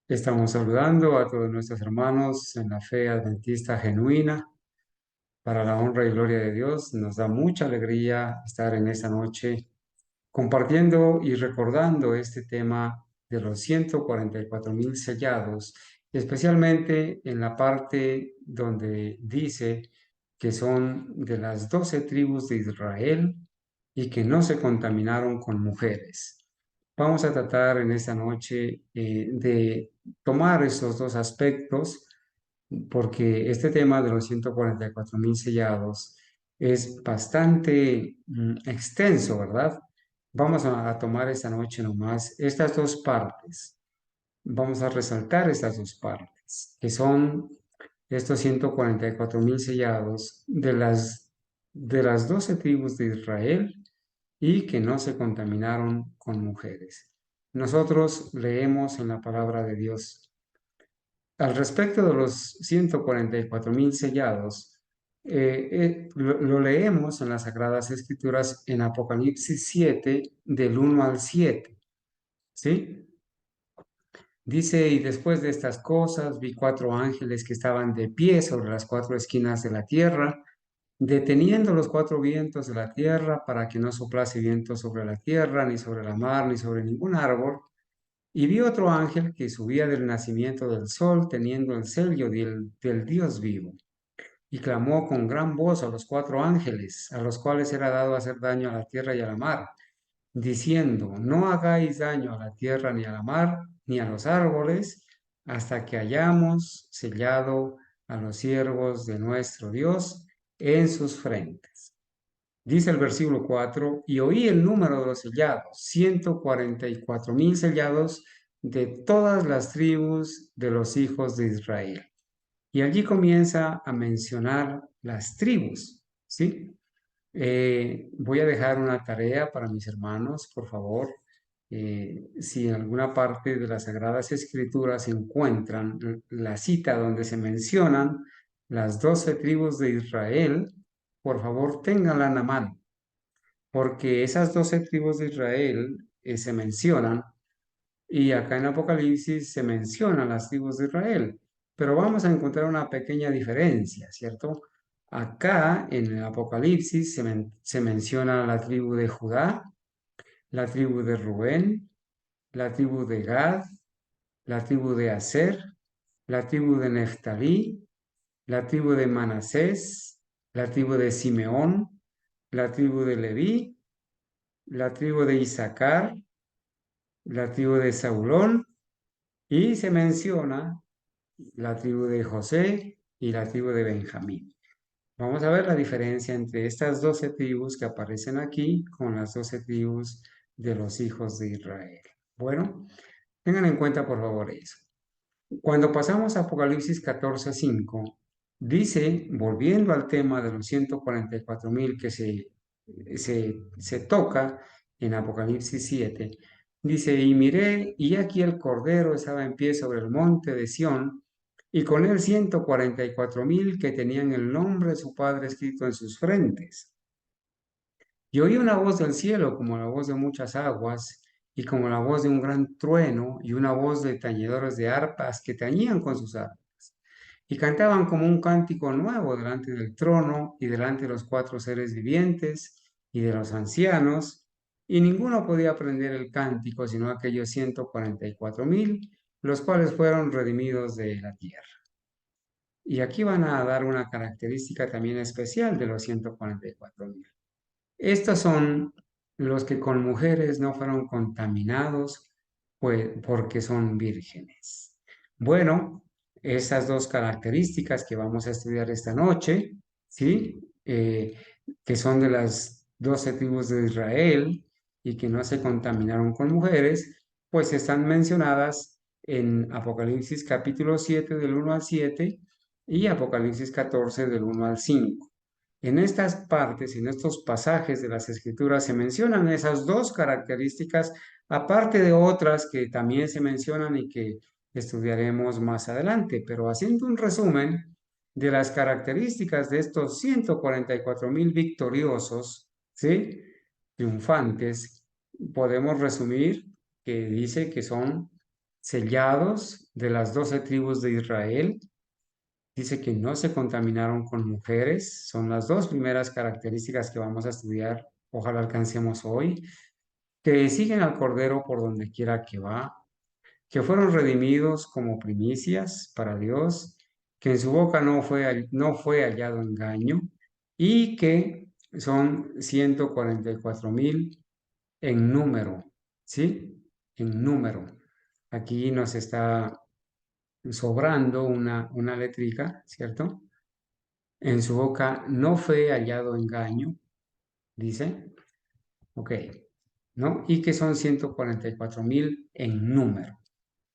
Estamos saludando a todos nuestros hermanos en la fe adventista genuina. Para la honra y gloria de Dios, nos da mucha alegría estar en esta noche compartiendo y recordando este tema de los 144,000 sellados, especialmente en la parte donde dice que son de las 12 tribus de Israel y que no se contaminaron con mujeres. Vamos a tratar en esta noche de tomar estos dos aspectos porque este tema de los 144,000 sellados es bastante extenso, ¿verdad? Vamos a tomar esta noche nomás estas dos partes. Vamos a resaltar estas dos partes, que son estos 144,000 sellados de las 12 tribus de Israel y que no se contaminaron con mujeres. Nosotros leemos en la palabra de Dios. Al respecto de los 144,000 sellados, lo leemos en las Sagradas Escrituras en Apocalipsis 7, del 1 al 7, ¿sí? Dice, y después de estas cosas vi 4 ángeles que estaban de pie sobre las 4 esquinas de la tierra, deteniendo los 4 vientos de la tierra para que no soplase viento sobre la tierra, ni sobre la mar, ni sobre ningún árbol. Y vi otro ángel que subía del nacimiento del sol, teniendo el sello del Dios vivo, y clamó con gran voz a los 4 ángeles, a los cuales era dado hacer daño a la tierra y a la mar, diciendo, no hagáis daño a la tierra ni a la mar, ni a los árboles, hasta que hayamos sellado a los siervos de nuestro Dios en sus frentes. Dice el versículo 4, y oí el número de los sellados, 144,000 sellados de todas las tribus de los hijos de Israel. Y allí comienza a mencionar las tribus, ¿sí? Voy a dejar una tarea para mis hermanos, por favor. Si en alguna parte de las Sagradas Escrituras encuentran la cita donde se mencionan las 12 tribus de Israel, por favor, ténganla en la mano, porque esas 12 tribus de Israel se mencionan y acá en Apocalipsis se mencionan las tribus de Israel, pero vamos a encontrar una pequeña diferencia, ¿cierto? Acá en el Apocalipsis se menciona la tribu de Judá, la tribu de Rubén, la tribu de Gad, la tribu de Aser, la tribu de Neftalí, la tribu de Manasés, la tribu de Simeón, la tribu de Leví, la tribu de Isaacar, la tribu de Saulón, y se menciona la tribu de José y la tribu de Benjamín. Vamos a ver la diferencia entre estas 12 tribus que aparecen aquí con las 12 tribus de los hijos de Israel. Bueno, tengan en cuenta por favor eso. Cuando pasamos a Apocalipsis 14:5, dice, volviendo al tema de los 144,000 que se toca en Apocalipsis 7, dice, y miré, y aquí el Cordero estaba en pie sobre el monte de Sión, y con él 144,000 que tenían el nombre de su Padre escrito en sus frentes. Y oí una voz del cielo como la voz de muchas aguas y como la voz de un gran trueno y una voz de tañedores de arpas que tañían con sus arpas y cantaban como un cántico nuevo delante del trono y delante de los 4 seres vivientes y de los ancianos, y ninguno podía aprender el cántico sino aquellos 144,000, los cuales fueron redimidos de la tierra. Y aquí van a dar una característica también especial de los 144,000. Estos son los que con mujeres no fueron contaminados, pues porque son vírgenes. Bueno, esas dos características que vamos a estudiar esta noche, ¿sí? Que son de las 12 tribus de Israel y que no se contaminaron con mujeres, pues están mencionadas en Apocalipsis capítulo 7 del 1 al 7 y Apocalipsis 14 del 1 al 5. En estas partes, en estos pasajes de las Escrituras, se mencionan esas dos características, aparte de otras que también se mencionan y que estudiaremos más adelante. Pero haciendo un resumen de las características de estos 144,000 victoriosos, ¿sí? Triunfantes, podemos resumir que dice que son sellados de las 12 tribus de Israel. Dice que no se contaminaron con mujeres. Son las dos primeras características que vamos a estudiar. Ojalá alcancemos hoy. Que siguen al Cordero por donde quiera que va, que fueron redimidos como primicias para Dios, que en su boca no fue hallado engaño y que son 144,000 en número, ¿sí? En número. Aquí nos está sobrando una letrica, ¿cierto? En su boca no fue hallado engaño, dice, ok, ¿no? Y que son 144,000 en número.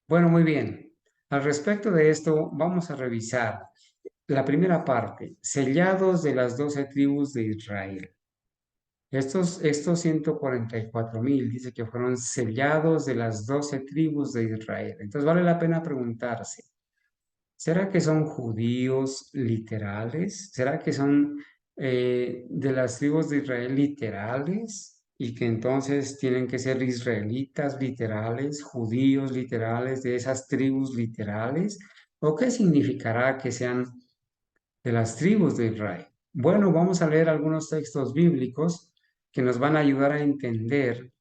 Bueno, muy bien. Al respecto de esto, vamos a revisar la primera parte, sellados de las 12 tribus de Israel. Estos 144,000 dice que fueron sellados de las 12 tribus de Israel. Entonces vale la pena preguntarse, ¿será que son judíos literales? ¿Será que son de las tribus de Israel literales? Y que entonces tienen que ser israelitas literales, judíos literales de esas tribus literales. ¿O qué significará que sean de las tribus de Israel? Bueno, vamos a leer algunos textos bíblicos que nos van a ayudar a entender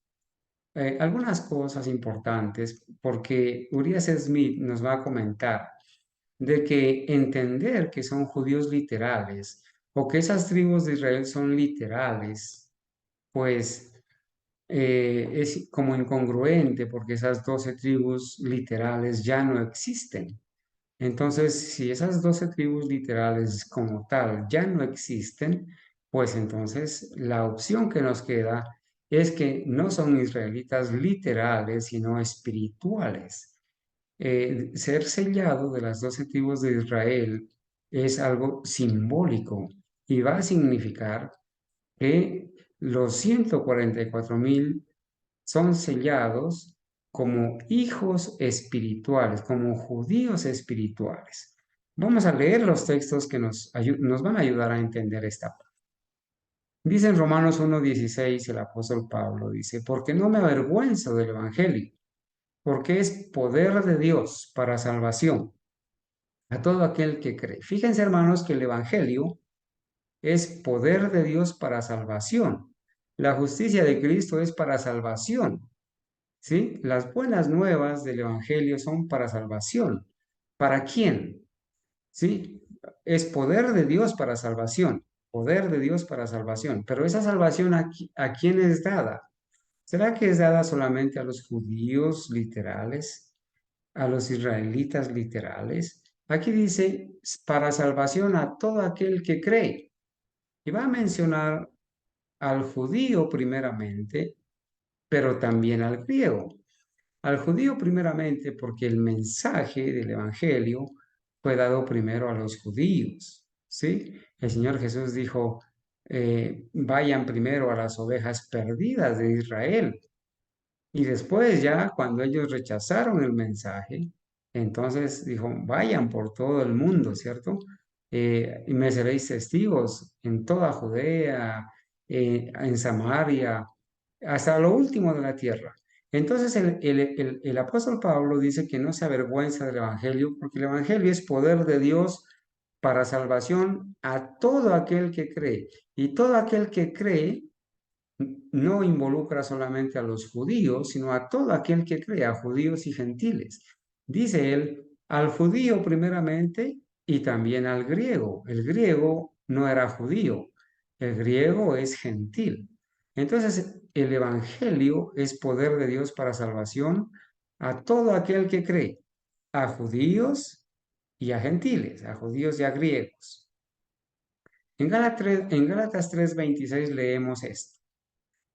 algunas cosas importantes, porque Urias Smith nos va a comentar de que entender que son judíos literales o que esas tribus de Israel son literales, pues es como incongruente porque esas 12 tribus literales ya no existen. Entonces, si esas 12 tribus literales como tal ya no existen, pues entonces la opción que nos queda es que no son israelitas literales, sino espirituales. Ser sellado de las 12 tribus de Israel es algo simbólico y va a significar que los 144,000 son sellados como hijos espirituales, como judíos espirituales. Vamos a leer los textos que nos van a ayudar a entender esta parte. Dice en Romanos 1:16 el apóstol Pablo, dice, porque no me avergüenzo del Evangelio, porque es poder de Dios para salvación a todo aquel que cree. Fíjense, hermanos, que el Evangelio es poder de Dios para salvación. La justicia de Cristo es para salvación, ¿sí? Las buenas nuevas del Evangelio son para salvación. ¿Para quién? ¿Sí? Es poder de Dios para salvación, poder de Dios para salvación. Pero esa salvación ¿a quién es dada? ¿Será que es dada solamente a los judíos literales, a los israelitas literales? Aquí dice, para salvación a todo aquel que cree. Y va a mencionar al judío primeramente, pero también al griego. Al judío primeramente porque el mensaje del Evangelio fue dado primero a los judíos, ¿sí? El Señor Jesús dijo, vayan primero a las ovejas perdidas de Israel. Y después ya, cuando ellos rechazaron el mensaje, entonces dijo, vayan por todo el mundo, ¿cierto? Y me seréis testigos en toda Judea, en Samaria, hasta lo último de la tierra. Entonces el apóstol Pablo dice que no se avergüenza del Evangelio, porque el Evangelio es poder de Dios para salvación a todo aquel que cree. Y todo aquel que cree no involucra solamente a los judíos, sino a todo aquel que crea, judíos y gentiles. Dice él, al judío primeramente y también al griego. El griego no era judío, el griego es gentil. Entonces, el Evangelio es poder de Dios para salvación a todo aquel que cree, a judíos y a gentiles, a judíos y a griegos. En Gálatas 3:26 leemos esto.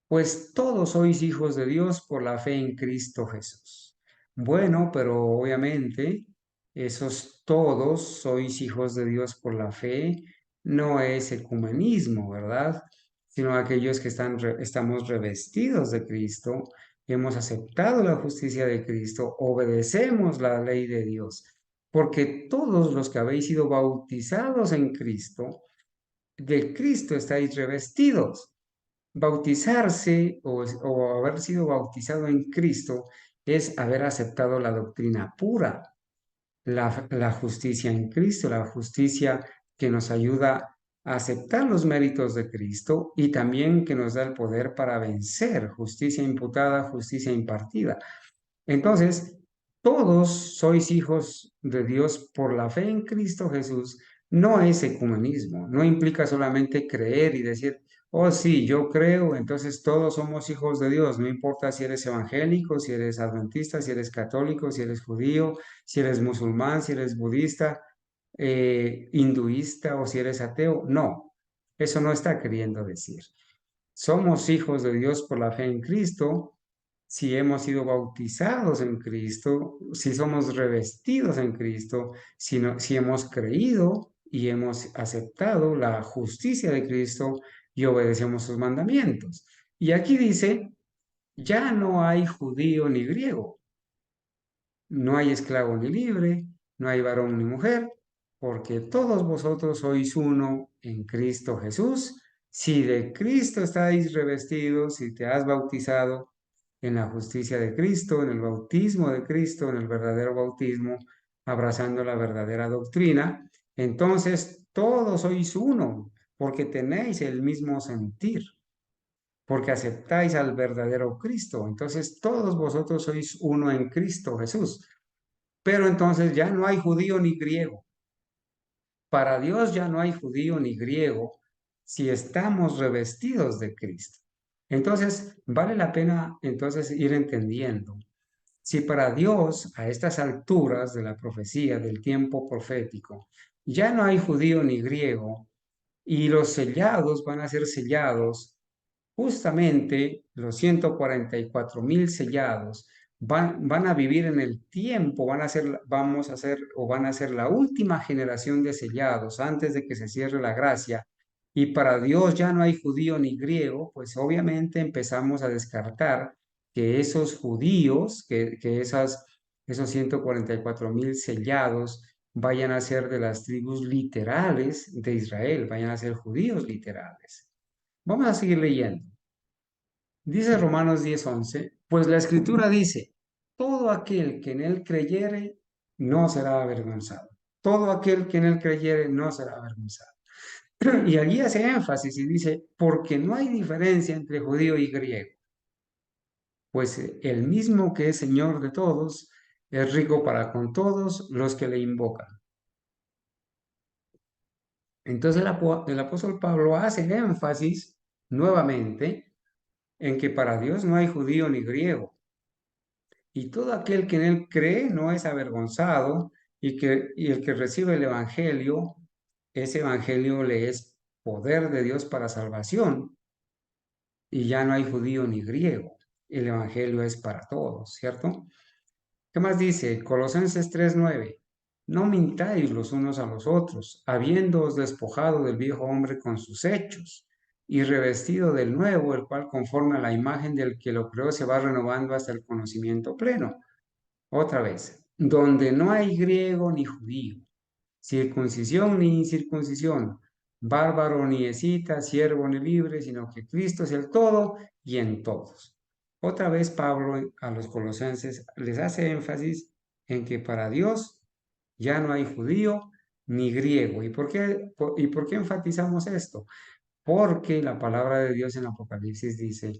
Pues todos sois hijos de Dios por la fe en Cristo Jesús. Bueno, pero obviamente esos todos sois hijos de Dios por la fe no es ecumenismo, ¿verdad? Sino aquellos que estamos revestidos de Cristo, hemos aceptado la justicia de Cristo, obedecemos la ley de Dios, porque todos los que habéis sido bautizados en Cristo, de Cristo estáis revestidos. Bautizarse o haber sido bautizado en Cristo es haber aceptado la doctrina pura, la justicia en Cristo, la justicia que nos ayuda a aceptar los méritos de Cristo y también que nos da el poder para vencer, justicia imputada, justicia impartida. Entonces, todos sois hijos de Dios por la fe en Cristo Jesús. No es ecumenismo, no implica solamente creer y decir, oh sí, yo creo, entonces todos somos hijos de Dios, no importa si eres evangélico, si eres adventista, si eres católico, si eres judío, si eres musulmán, si eres budista, hinduista o si eres ateo. No, eso no está queriendo decir. Somos hijos de Dios por la fe en Cristo, si hemos sido bautizados en Cristo, si somos revestidos en Cristo, si hemos creído y hemos aceptado la justicia de Cristo y obedecemos sus mandamientos. Y aquí dice, ya no hay judío ni griego, no hay esclavo ni libre, no hay varón ni mujer, porque todos vosotros sois uno en Cristo Jesús. Si de Cristo estáis revestidos, si te has bautizado en la justicia de Cristo, en el bautismo de Cristo, en el verdadero bautismo, abrazando la verdadera doctrina, entonces todos sois uno, porque tenéis el mismo sentir, porque aceptáis al verdadero Cristo. Entonces todos vosotros sois uno en Cristo Jesús. Pero entonces ya no hay judío ni griego. Para Dios ya no hay judío ni griego si estamos revestidos de Cristo. Entonces, vale la pena entonces ir entendiendo. Si para Dios a estas alturas de la profecía, del tiempo profético, ya no hay judío ni griego y los sellados van a ser sellados, justamente los 144,000 sellados van a vivir en el tiempo, vamos a ser o van a ser la última generación de sellados antes de que se cierre la gracia. Y para Dios ya no hay judío ni griego, pues obviamente empezamos a descartar que esos judíos, esos 144,000 sellados, vayan a ser de las tribus literales de Israel, vayan a ser judíos literales. Vamos a seguir leyendo. Dice Romanos 10:11, pues la escritura dice, todo aquel que en él creyere no será avergonzado. Todo aquel que en él creyere no será avergonzado. Y allí hace énfasis y dice, porque no hay diferencia entre judío y griego, pues el mismo que es Señor de todos, es rico para con todos los que le invocan. Entonces el apóstol Pablo hace énfasis nuevamente en que para Dios no hay judío ni griego, y todo aquel que en él cree no es avergonzado, y el que recibe el evangelio, ese evangelio le es poder de Dios para salvación, y ya no hay judío ni griego. El evangelio es para todos, ¿cierto? ¿Qué más dice? Colosenses 3:9. No mintáis los unos a los otros, habiéndoos despojado del viejo hombre con sus hechos y revestido del nuevo, el cual conforme a la imagen del que lo creó se va renovando hasta el conocimiento pleno. Otra vez, donde no hay griego ni judío, circuncisión ni incircuncisión, bárbaro ni escita, siervo ni libre, sino que Cristo es el todo y en todos. Otra vez Pablo a los colosenses les hace énfasis en que para Dios ya no hay judío ni griego. ¿Y por qué enfatizamos esto? Porque la palabra de Dios en Apocalipsis dice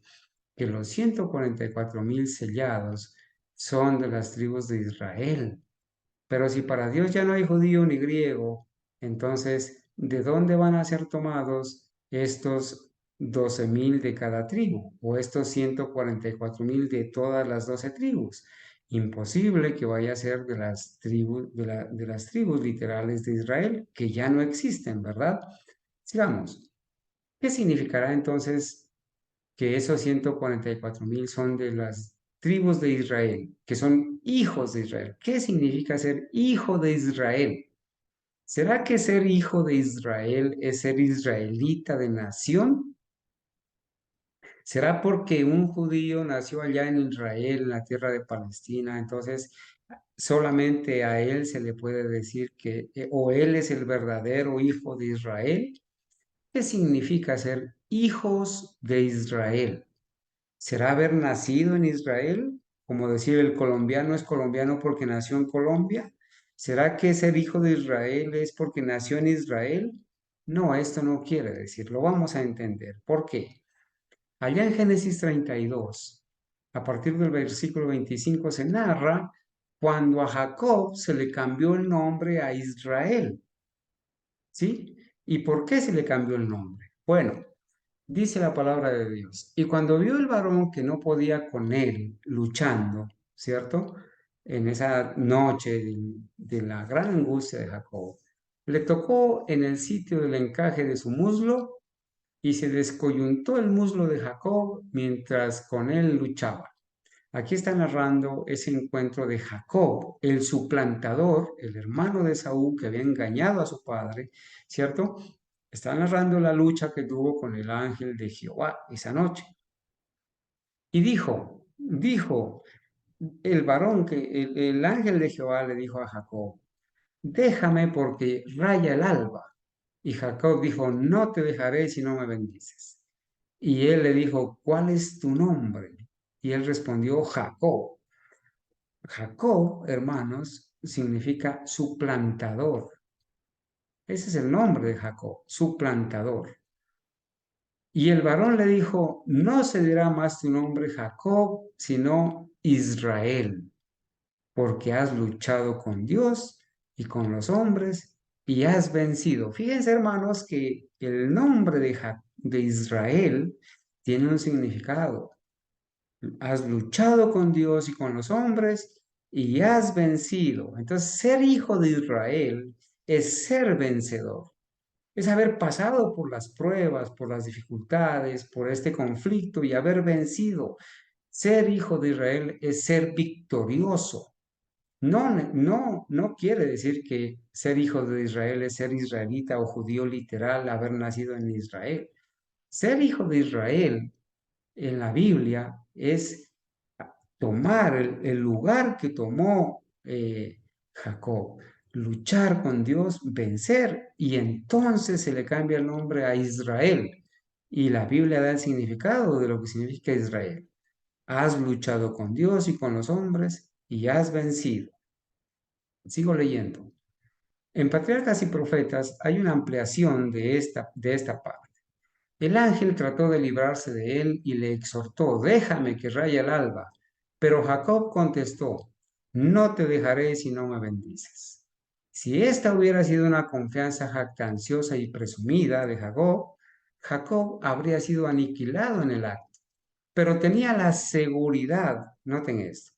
que los 144,000 sellados son de las tribus de Israel. Pero si para Dios ya no hay judío ni griego, entonces, ¿de dónde van a ser tomados estos 12,000 de cada tribu o estos 144,000 de todas las 12 tribus? Imposible que vaya a ser de las tribus, de las tribus literales de Israel, que ya no existen, ¿verdad? Sigamos. ¿Qué significará entonces que esos 144,000 son de las tribus de Israel, que son hijos de Israel? ¿Qué significa ser hijo de Israel? ¿Será que ser hijo de Israel es ser israelita de nación? ¿Será porque un judío nació allá en Israel, en la tierra de Palestina, entonces solamente a él se le puede decir que, o él es el verdadero hijo de Israel? ¿Qué significa ser hijos de Israel? ¿Será haber nacido en Israel? como decir el colombiano es colombiano porque nació en Colombia. ¿Será que ser hijo de Israel es porque nació en Israel? No, esto no quiere decir, lo vamos a entender. ¿Por qué? Allá en Génesis 32, a partir del versículo 25, se narra cuando a Jacob se le cambió el nombre a Israel, ¿sí? ¿Y por qué se le cambió el nombre? Bueno, dice la palabra de Dios. Y cuando vio el varón que no podía con él luchando, ¿cierto? En esa noche de la gran angustia de Jacob, le tocó en el sitio del encaje de su muslo y se descoyuntó el muslo de Jacob mientras con él luchaba. Aquí está narrando ese encuentro de Jacob, el suplantador, el hermano de Saúl que había engañado a su padre, ¿cierto? Está narrando la lucha que tuvo con el ángel de Jehová esa noche. Y dijo el varón que el ángel de Jehová le dijo a Jacob, déjame porque raya el alba. Y Jacob dijo, no te dejaré si no me bendices. Y él le dijo, ¿cuál es tu nombre? Y él respondió, Jacob. Jacob, hermanos, significa suplantador. Ese es el nombre de Jacob, suplantador. Y el varón le dijo, no se dirá más tu nombre Jacob, sino Israel, porque has luchado con Dios y con los hombres y has vencido. Fíjense, hermanos, que el nombre de Israel tiene un significado. Has luchado con Dios y con los hombres y has vencido. Entonces, ser hijo de Israel es ser vencedor, es haber pasado por las pruebas, por las dificultades, por este conflicto y haber vencido. Ser hijo de Israel es ser victorioso. No quiere decir que ser hijo de Israel es ser israelita o judío literal, haber nacido en Israel. Ser hijo de Israel en la Biblia es tomar el lugar que tomó Jacob, luchar con Dios, vencer, y entonces se le cambia el nombre a Israel. Y la Biblia da el significado de lo que significa Israel. Has luchado con Dios y con los hombres y has vencido. Sigo leyendo. En Patriarcas y Profetas hay una ampliación de esta parte. El ángel trató de librarse de él y le exhortó, déjame que raya el alba. Pero Jacob contestó, no te dejaré si no me bendices. Si esta hubiera sido una confianza jactanciosa y presumida de Jacob, Jacob habría sido aniquilado en el acto. Pero tenía la seguridad, noten esto,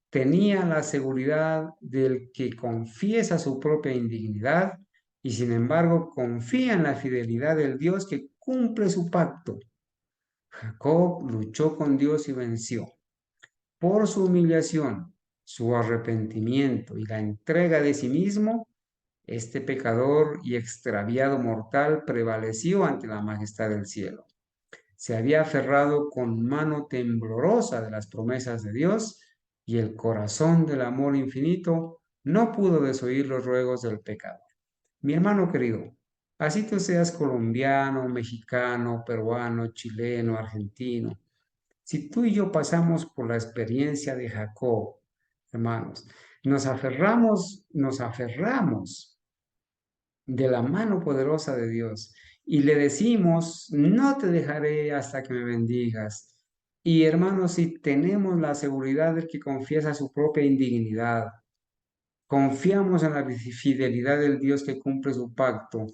tenía la seguridad del que confiesa su propia indignidad y sin embargo confía en la fidelidad del Dios que cumple su pacto. Jacob luchó con Dios y venció. Por su humillación, su arrepentimiento y la entrega de sí mismo, este pecador y extraviado mortal prevaleció ante la majestad del cielo. Se había aferrado con mano temblorosa de las promesas de Dios y el corazón del amor infinito no pudo desoír los ruegos del pecador. Mi hermano querido, así tú seas colombiano, mexicano, peruano, chileno, argentino, si tú y yo pasamos por la experiencia de Jacob, hermanos, nos aferramos de la mano poderosa de Dios y le decimos, no te dejaré hasta que me bendigas. Y hermanos, si tenemos la seguridad de que confiesa su propia indignidad, confiamos en la fidelidad del Dios que cumple su pacto,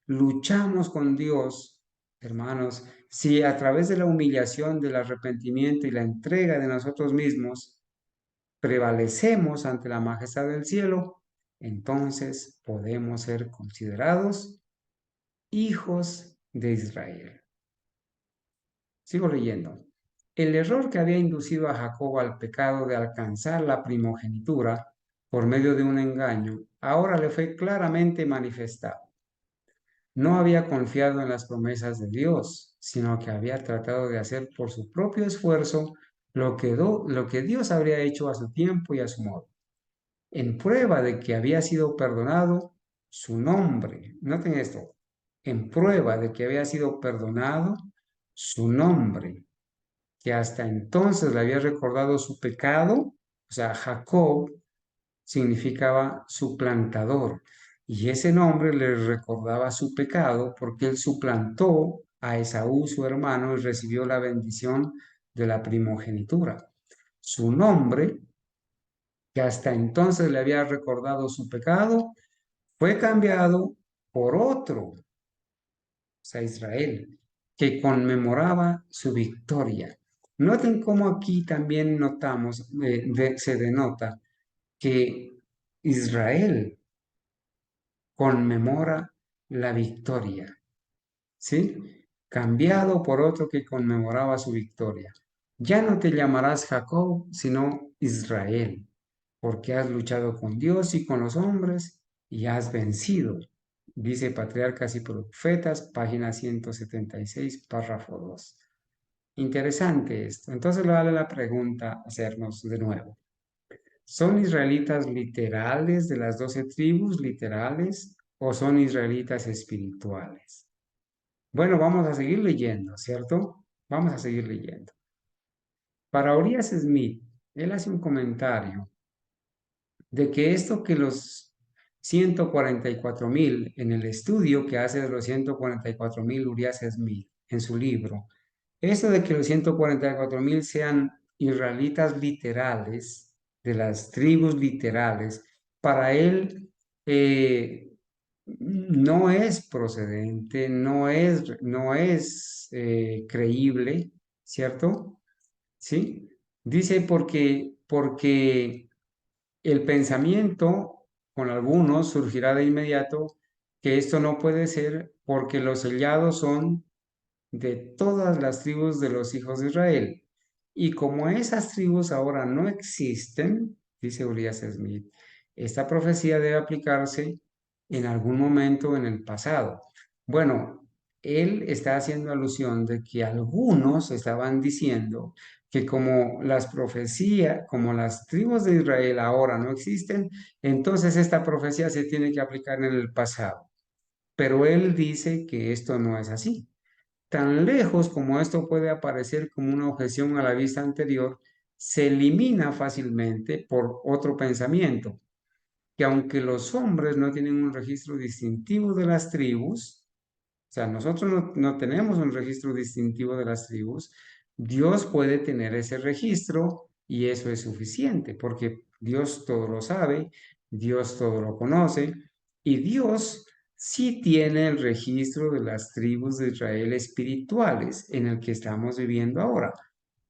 luchamos con Dios, hermanos, si a través de la humillación, del arrepentimiento y la entrega de nosotros mismos prevalecemos ante la majestad del cielo, entonces podemos ser considerados hijos de Israel. Sigo leyendo. El error que había inducido a Jacob al pecado de alcanzar la primogenitura por medio de un engaño, ahora le fue claramente manifestado. No había confiado en las promesas de Dios, sino que había tratado de hacer por su propio esfuerzo lo que Dios habría hecho a su tiempo y a su modo. En prueba de que había sido perdonado su nombre, noten esto, en prueba de que había sido perdonado su nombre que hasta entonces le había recordado su pecado, o sea, Jacob significaba suplantador, y ese nombre le recordaba su pecado porque él suplantó a Esaú, su hermano, y recibió la bendición de la primogenitura. Su nombre, que hasta entonces le había recordado su pecado, fue cambiado por otro, o sea, Israel, que conmemoraba su victoria. Noten cómo aquí también notamos, se denota que Israel conmemora la victoria, ¿sí? Cambiado por otro que conmemoraba su victoria. Ya no te llamarás Jacob, sino Israel, porque has luchado con Dios y con los hombres y has vencido. Dice Patriarcas y Profetas, página 176, párrafo 2. Interesante esto. Entonces le vale la pregunta hacernos de nuevo. ¿Son israelitas literales de las 12 tribus, literales, o son israelitas espirituales? Bueno, vamos a seguir leyendo, ¿cierto? Vamos a seguir leyendo. Para Urias Smith, él hace un comentario de que esto que los 144,000 en el estudio que hace de los 144,000 Urias Smith en su libro, eso de que los 144,000 sean israelitas literales, de las tribus literales, para él no es procedente, no es creíble, ¿cierto? ¿Sí? Dice porque el pensamiento con algunos surgirá de inmediato que esto no puede ser porque los sellados son de todas las tribus de los hijos de Israel. Y como esas tribus ahora no existen, dice Urias Smith, esta profecía debe aplicarse en algún momento en el pasado. Bueno, él está haciendo alusión de que algunos estaban diciendo que como las profecías, como las tribus de Israel ahora no existen, entonces esta profecía se tiene que aplicar en el pasado. Pero él dice que esto no es así. Tan lejos como esto puede aparecer como una objeción a la vista anterior, se elimina fácilmente por otro pensamiento, que aunque los hombres no tienen un registro distintivo de las tribus, o sea, nosotros no tenemos un registro distintivo de las tribus, Dios puede tener ese registro y eso es suficiente, porque Dios todo lo sabe, Dios todo lo conoce y Dios sí tiene el registro de las tribus de Israel espirituales en el que estamos viviendo ahora.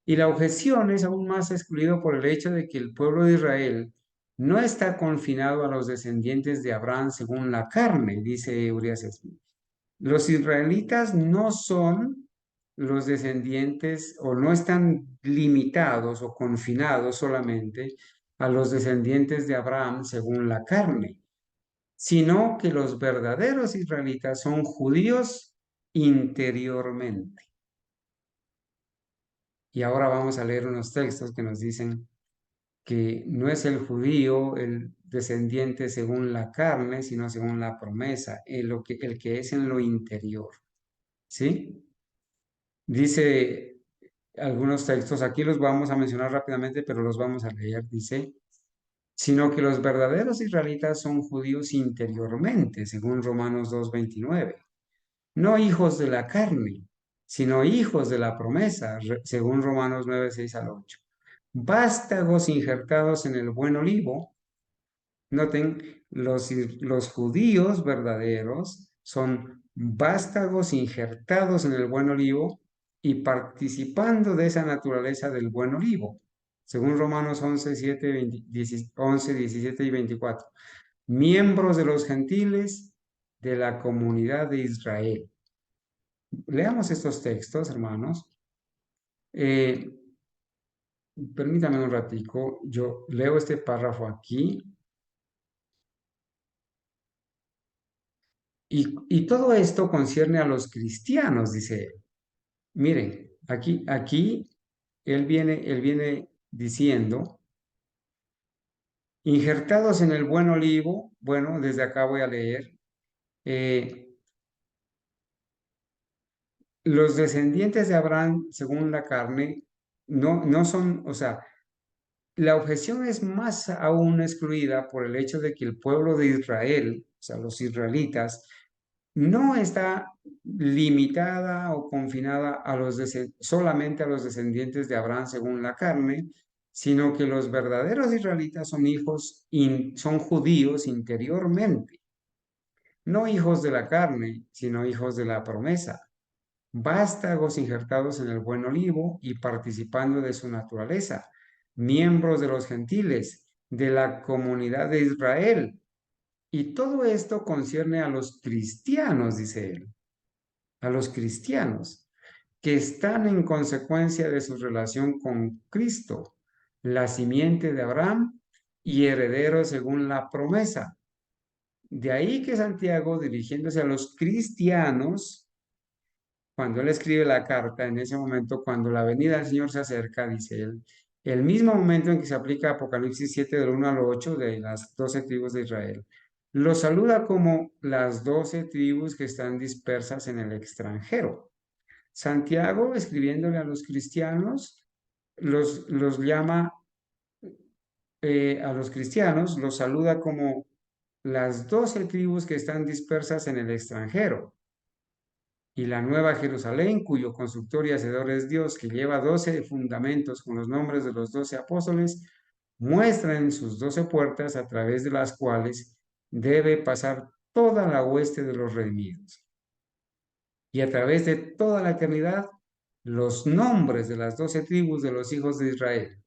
Y la objeción es aún más excluido por el hecho de que el pueblo de Israel no está confinado a los descendientes de Abraham según la carne, dice Urias Smith. Los israelitas no son los descendientes o no están limitados o confinados solamente a los descendientes de Abraham según la carne, sino que los verdaderos israelitas son judíos interiormente. Y ahora vamos a leer unos textos que nos dicen que no es el judío el descendiente según la carne, sino según la promesa, el que es en lo interior. ¿Sí? Dice algunos textos, aquí los vamos a mencionar rápidamente, pero los vamos a leer, dice, sino que los verdaderos israelitas son judíos interiormente, según Romanos 2:29, no hijos de la carne, sino hijos de la promesa, según Romanos 9:6 al 8. Vástagos injertados en el buen olivo. Noten, los judíos verdaderos son vástagos injertados en el buen olivo y participando de esa naturaleza del buen olivo, según Romanos 11, 7, 11, 17 y 24. Miembros de los gentiles de la comunidad de Israel. Leamos estos textos, hermanos. Eh, Permítame un ratico, yo leo este párrafo aquí. Y todo esto concierne a los cristianos, dice él. Miren, aquí él viene diciendo, injertados en el buen olivo, bueno, desde acá voy a leer, eh, los descendientes de Abraham, según la carne, no son, o sea, la objeción es más aún excluida por el hecho de que el pueblo de Israel, o sea, los israelitas, no está limitada o confinada a solamente a los descendientes de Abraham según la carne, sino que los verdaderos israelitas son son judíos interiormente, no hijos de la carne, sino hijos de la promesa, vástagos injertados en el buen olivo y participando de su naturaleza, miembros de los gentiles, de la comunidad de Israel. Y todo esto concierne a los cristianos, dice él, a los cristianos que están en consecuencia de su relación con Cristo, la simiente de Abraham y heredero según la promesa. De ahí que Santiago, dirigiéndose a los cristianos, cuando él escribe la carta, en ese momento, cuando la venida del Señor se acerca, dice él, el mismo momento en que se aplica Apocalipsis 7 del 1 al 8 de las 12 tribus de Israel, los saluda como las 12 tribus que están dispersas en el extranjero. Santiago, escribiéndole a los cristianos, los llama, a los cristianos, los saluda como las 12 tribus que están dispersas en el extranjero. Y la nueva Jerusalén, cuyo constructor y hacedor es Dios, que lleva 12 fundamentos con los nombres de los 12 apóstoles, muestra en sus 12 puertas a través de las cuales debe pasar toda la hueste de los redimidos. Y a través de toda la eternidad, los nombres de las 12 tribus de los hijos de Israel.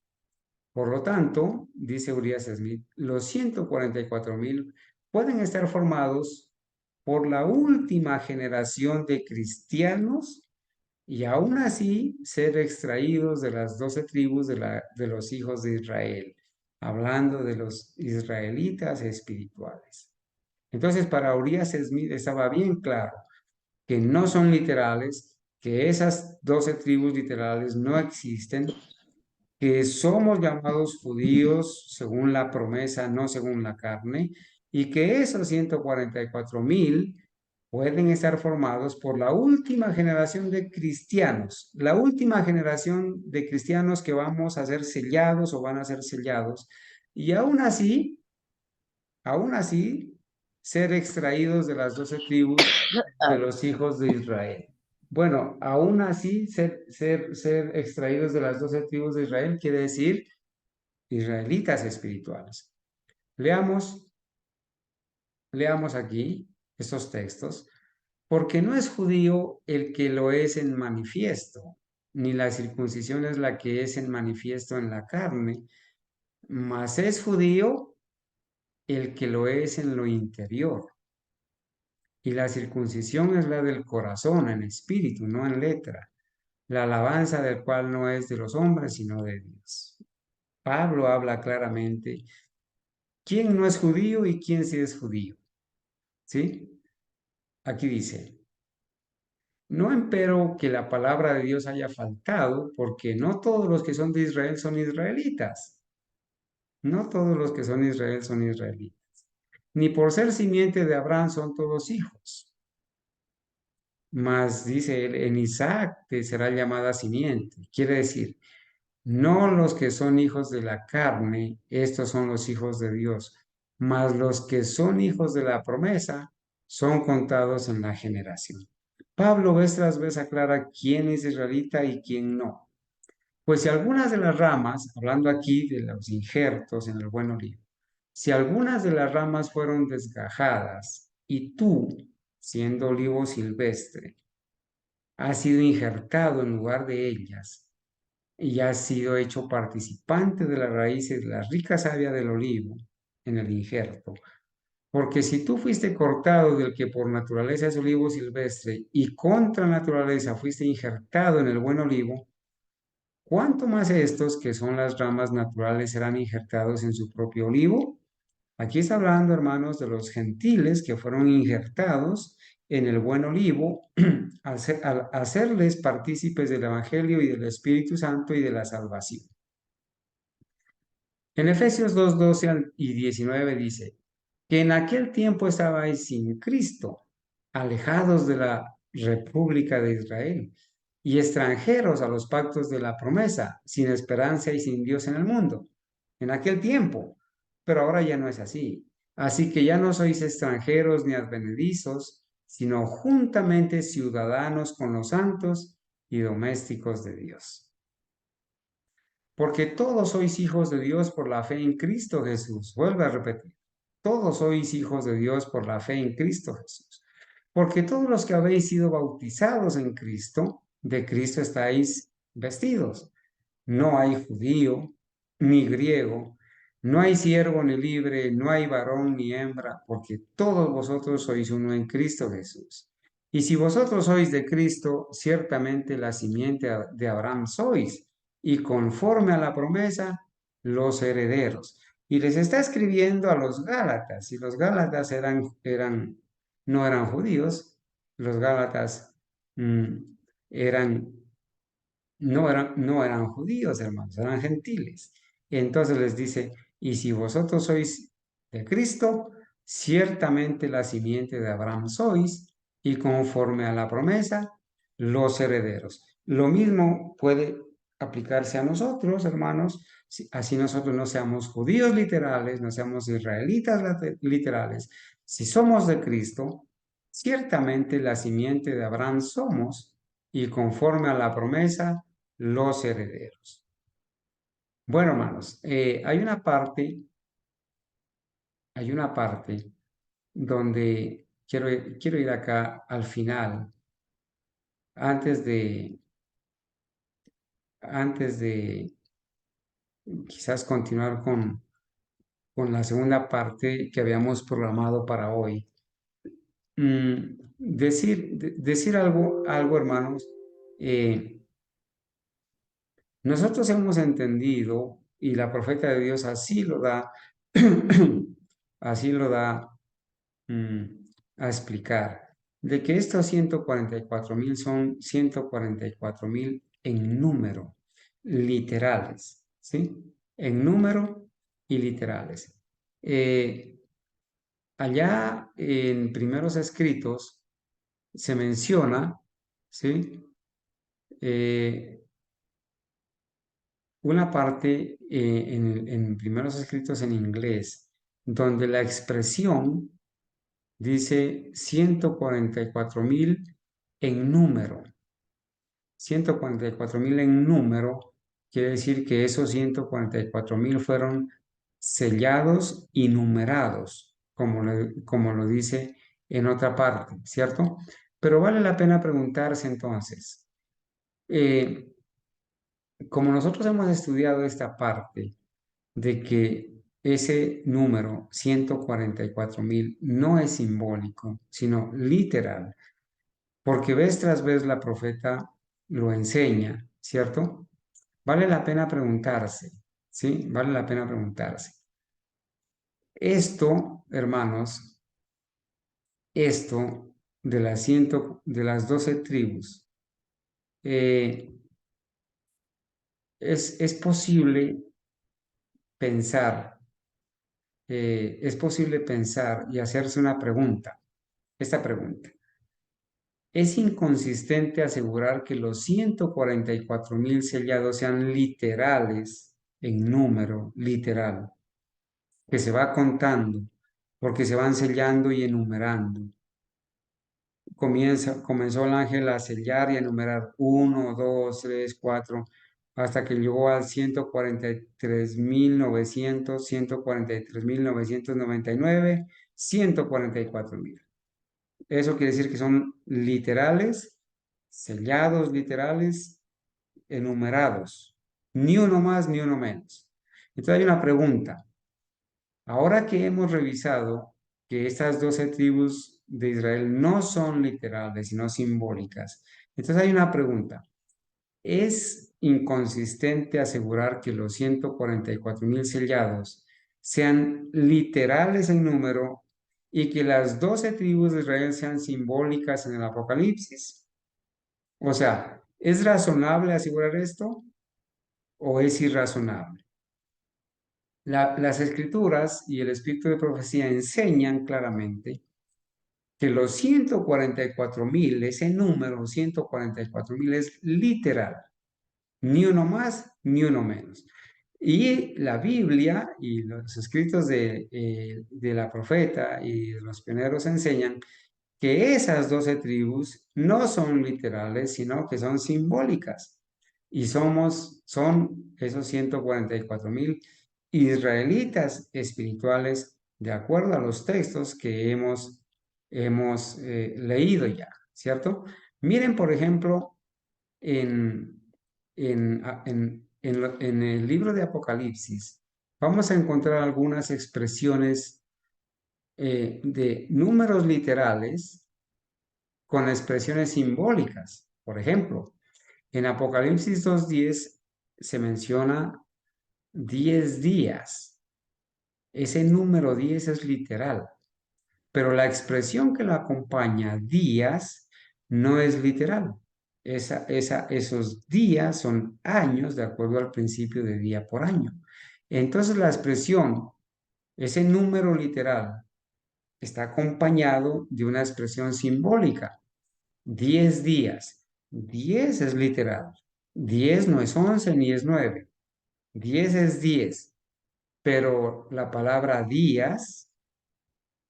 Por lo tanto, dice Urias Smith, los 144,000 pueden estar formados por la última generación de cristianos y aún así ser extraídos de las 12 tribus de los hijos de Israel, hablando de los israelitas espirituales. Entonces, para Urias Smith estaba bien claro que no son literales, que esas 12 tribus literales no existen, que somos llamados judíos según la promesa, no según la carne, y que esos 144,000 pueden estar formados por la última generación de cristianos, la última generación de cristianos que vamos a ser sellados o van a ser sellados, y aún así, ser extraídos de las 12 tribus de los hijos de Israel. Bueno, aún así, ser extraídos de las 12 tribus de Israel quiere decir israelitas espirituales. Leamos, leamos aquí estos textos, porque no es judío el que lo es en manifiesto, ni la circuncisión es la que es en manifiesto en la carne, mas es judío el que lo es en lo interior. Y la circuncisión es la del corazón, en espíritu, no en letra, la alabanza del cual no es de los hombres, sino de Dios. Pablo habla claramente quién no es judío y quién sí es judío. ¿Sí? Aquí dice, no empero que la palabra de Dios haya faltado, porque no todos los que son de Israel son israelitas. No todos los que son Israel son israelitas. Ni por ser simiente de Abraham son todos hijos. Mas dice él, en Isaac te será llamada simiente. Quiere decir, no los que son hijos de la carne, estos son los hijos de Dios, mas los que son hijos de la promesa son contados en la generación. Pablo vez tras vez aclara quién es israelita y quién no. Pues si algunas de las ramas, hablando aquí de los injertos en el buen olivo, si algunas de las ramas fueron desgajadas y tú, siendo olivo silvestre, has sido injertado en lugar de ellas, y has sido hecho participante de las raíces de la rica savia del olivo en el injerto. Porque si tú fuiste cortado del que por naturaleza es olivo silvestre y contra naturaleza fuiste injertado en el buen olivo, ¿cuánto más estos que son las ramas naturales serán injertados en su propio olivo? Aquí está hablando, hermanos, de los gentiles que fueron injertados en el buen olivo al hacerles partícipes del Evangelio y del Espíritu Santo y de la salvación. En Efesios 2, 12 y 19 dice, que en aquel tiempo estabais sin Cristo, alejados de la República de Israel, y extranjeros a los pactos de la promesa, sin esperanza y sin Dios en el mundo, en aquel tiempo. Pero ahora ya no es así. Así que ya no sois extranjeros ni advenedizos, sino juntamente ciudadanos con los santos y domésticos de Dios. Porque todos sois hijos de Dios por la fe en Cristo Jesús. Vuelve a repetir. Todos sois hijos de Dios por la fe en Cristo Jesús. Porque todos los que habéis sido bautizados en Cristo, de Cristo estáis vestidos. No hay judío ni griego, no hay siervo ni libre, no hay varón ni hembra, porque todos vosotros sois uno en Cristo Jesús. Y si vosotros sois de Cristo, ciertamente la simiente de Abraham sois, y conforme a la promesa, los herederos. Y les está escribiendo a los Gálatas, y los Gálatas no eran judíos, los Gálatas mm, eran no eran judíos, hermanos, eran gentiles. Entonces les dice, y si vosotros sois de Cristo, ciertamente la simiente de Abraham sois, y conforme a la promesa, los herederos. Lo mismo puede aplicarse a nosotros, hermanos, así nosotros no seamos judíos literales, no seamos israelitas literales. Si somos de Cristo, ciertamente la simiente de Abraham somos, y conforme a la promesa, los herederos. Bueno, hermanos, hay una parte donde quiero ir acá al final, antes de, antes de quizás continuar con la segunda parte que habíamos programado para hoy. Decir algo, hermanos. Nosotros hemos entendido, y la profeta de Dios así lo da, así lo da mm, a explicar, de que estos 144,000 son 144,000 en número, literales, ¿sí? En número y literales. Allá en primeros escritos se menciona, ¿sí? Eh, una parte en primeros escritos en inglés, donde la expresión dice 144,000 en número. 144,000 en número quiere decir que esos 144,000 fueron sellados y numerados, como lo dice en otra parte, ¿cierto? Pero vale la pena preguntarse entonces, eh, como nosotros hemos estudiado esta parte de que ese número 144,000 no es simbólico, sino literal, porque vez tras vez la profeta lo enseña, ¿cierto? Vale la pena preguntarse, ¿sí? Vale la pena preguntarse. Esto, hermanos, esto de las 12 tribus, eh, es posible pensar, es posible pensar y hacerse una pregunta, esta pregunta. Es inconsistente asegurar que los 144,000 sellados sean literales en número, literal, que se va contando, porque se van sellando y enumerando. Comenzó el ángel a sellar y a enumerar 1, 2, 3, 4, hasta que llegó al 143,900, 143,999, 144,000. Eso quiere decir que son literales, sellados literales, enumerados. Ni uno más, ni uno menos. Entonces hay una pregunta. Ahora que hemos revisado que estas 12 tribus de Israel no son literales, sino simbólicas, entonces hay una pregunta. ¿Es inconsistente asegurar que los 144,000 sellados sean literales en número y que las 12 tribus de Israel sean simbólicas en el Apocalipsis? O sea, ¿es razonable asegurar esto o es irrazonable? Las escrituras y el espíritu de profecía enseñan claramente que los 144,000, ese número 144,000 es literal, ni uno más, ni uno menos. Y la Biblia y los escritos de la profeta y de los pioneros enseñan que esas 12 tribus no son literales, sino que son simbólicas. Y son esos 144,000 israelitas espirituales de acuerdo a los textos que hemos leído ya, ¿cierto? Miren, por ejemplo, en, en el libro de Apocalipsis, vamos a encontrar algunas expresiones de números literales con expresiones simbólicas. Por ejemplo, en Apocalipsis 2:10 se menciona 10 días. Ese número 10 es literal, pero la expresión que lo acompaña, días, no es literal. Esos días son años de acuerdo al principio de día por año. Entonces la expresión, ese número literal, está acompañado de una expresión simbólica. 10 días. 10 es literal. 10 no es 11 ni es 9. 10 es 10. Pero la palabra días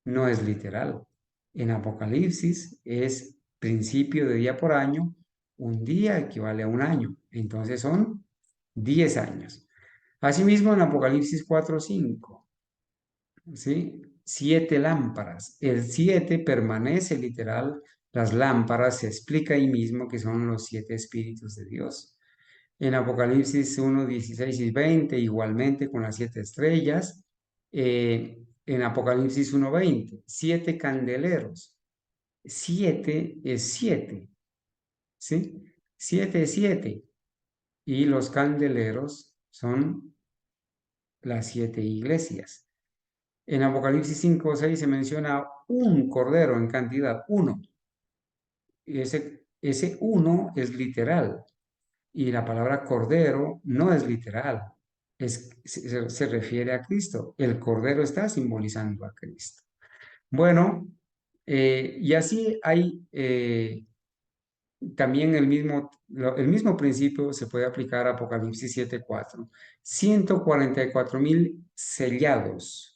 no es literal. En Apocalipsis es principio de día por año. Un día equivale a un año. Entonces son 10 años. Asimismo en Apocalipsis 4:5, ¿sí? 7 lámparas. El 7 permanece literal. Las lámparas se explica ahí mismo que son los 7 espíritus de Dios. En Apocalipsis 1:16 y 20 igualmente con las 7 estrellas. En Apocalipsis 1:20, 7 candeleros. 7 es 7, ¿sí? 7 es 7. Y los candeleros son las 7 iglesias. En Apocalipsis 5:6 se menciona un cordero en cantidad, uno. Y ese uno es literal. Y la palabra cordero no es literal. Se refiere a Cristo. El cordero está simbolizando a Cristo. Bueno, y así hay también el mismo principio se puede aplicar a Apocalipsis 7:4. 144,000 sellados.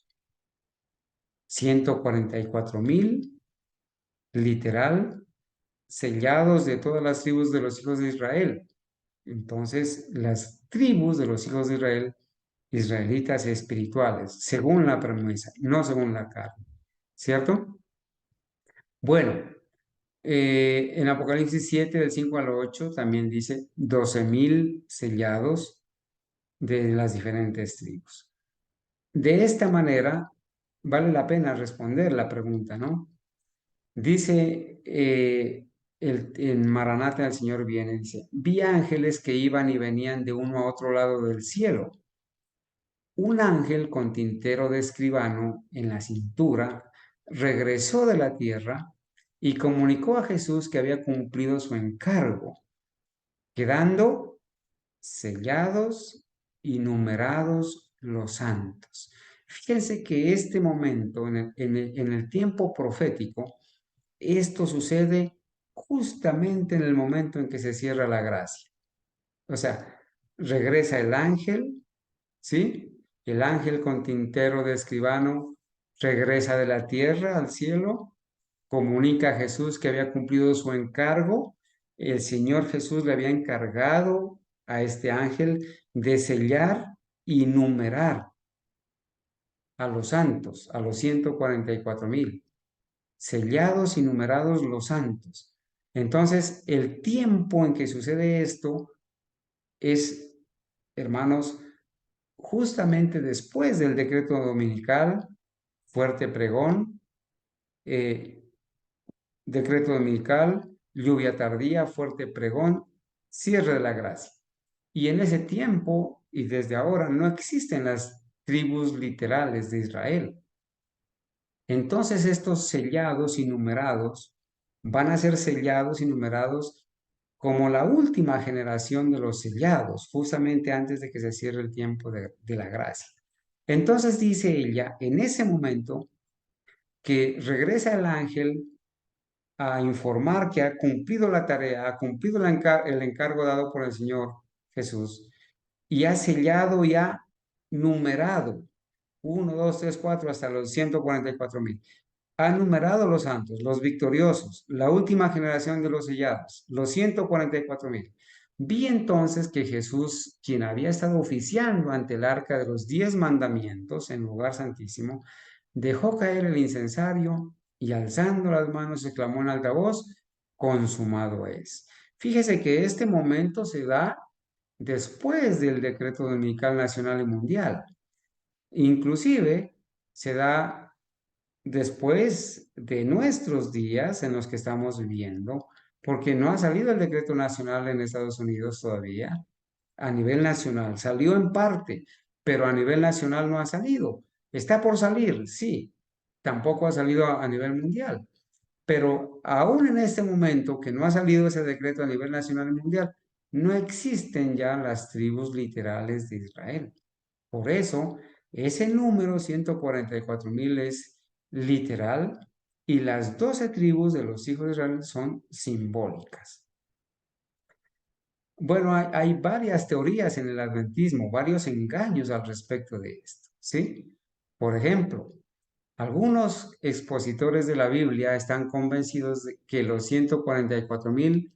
144,000 literal, sellados de todas las tribus de los hijos de Israel. Entonces, las tribus de los hijos de Israel, israelitas espirituales, según la promesa, no según la carne, ¿cierto? Bueno, en Apocalipsis 7, del 5 al 8, también dice 12,000 sellados de las diferentes tribus. De esta manera, vale la pena responder la pregunta, ¿no? Dice en Maranata el Señor viene, dice, vi ángeles que iban y venían de uno a otro lado del cielo. Un ángel con tintero de escribano en la cintura regresó de la tierra y comunicó a Jesús que había cumplido su encargo, quedando sellados y numerados los santos. Fíjense que este momento, en el tiempo profético, esto sucede justamente en el momento en que se cierra la gracia. O sea, regresa el ángel, ¿sí? El ángel con tintero de escribano regresa de la tierra al cielo, comunica a Jesús que había cumplido su encargo. El Señor Jesús le había encargado a este ángel de sellar y numerar a los santos, a los 144,000 sellados y numerados los santos. Entonces, el tiempo en que sucede esto es, hermanos, justamente después del decreto dominical, fuerte pregón, eh, decreto dominical, lluvia tardía, fuerte pregón, cierre de la gracia. Y en ese tiempo y desde ahora no existen las tribus literales de Israel. Entonces estos sellados y numerados van a ser sellados y numerados como la última generación de los sellados, justamente antes de que se cierre el tiempo de la gracia. Entonces dice ella, en ese momento que regresa el ángel a informar que ha cumplido la tarea, ha cumplido el encargo dado por el Señor Jesús y ha sellado y ha numerado 1, 2, 3, 4 hasta los 144,000. Ha numerado los santos, los victoriosos, la última generación de los sellados, los 144,000. Vi entonces que Jesús, quien había estado oficiando ante el arca de los 10 mandamientos en lugar santísimo, dejó caer el incensario y alzando las manos exclamó en alta voz, consumado es. Fíjese que este momento se da después del decreto dominical nacional y mundial. Inclusive se da después de nuestros días en los que estamos viviendo, porque no ha salido el decreto nacional en Estados Unidos todavía, a nivel nacional. Salió en parte, pero a nivel nacional no ha salido. Está por salir, sí. Tampoco ha salido a nivel mundial. Pero aún en este momento que no ha salido ese decreto a nivel nacional y mundial, no existen ya las tribus literales de Israel. Por eso, ese número 144,000 es literal y las 12 tribus de los hijos de Israel son simbólicas. Bueno, hay varias teorías en el adventismo, varios engaños al respecto de esto, ¿sí? Por ejemplo, algunos expositores de la Biblia están convencidos de que los 144,000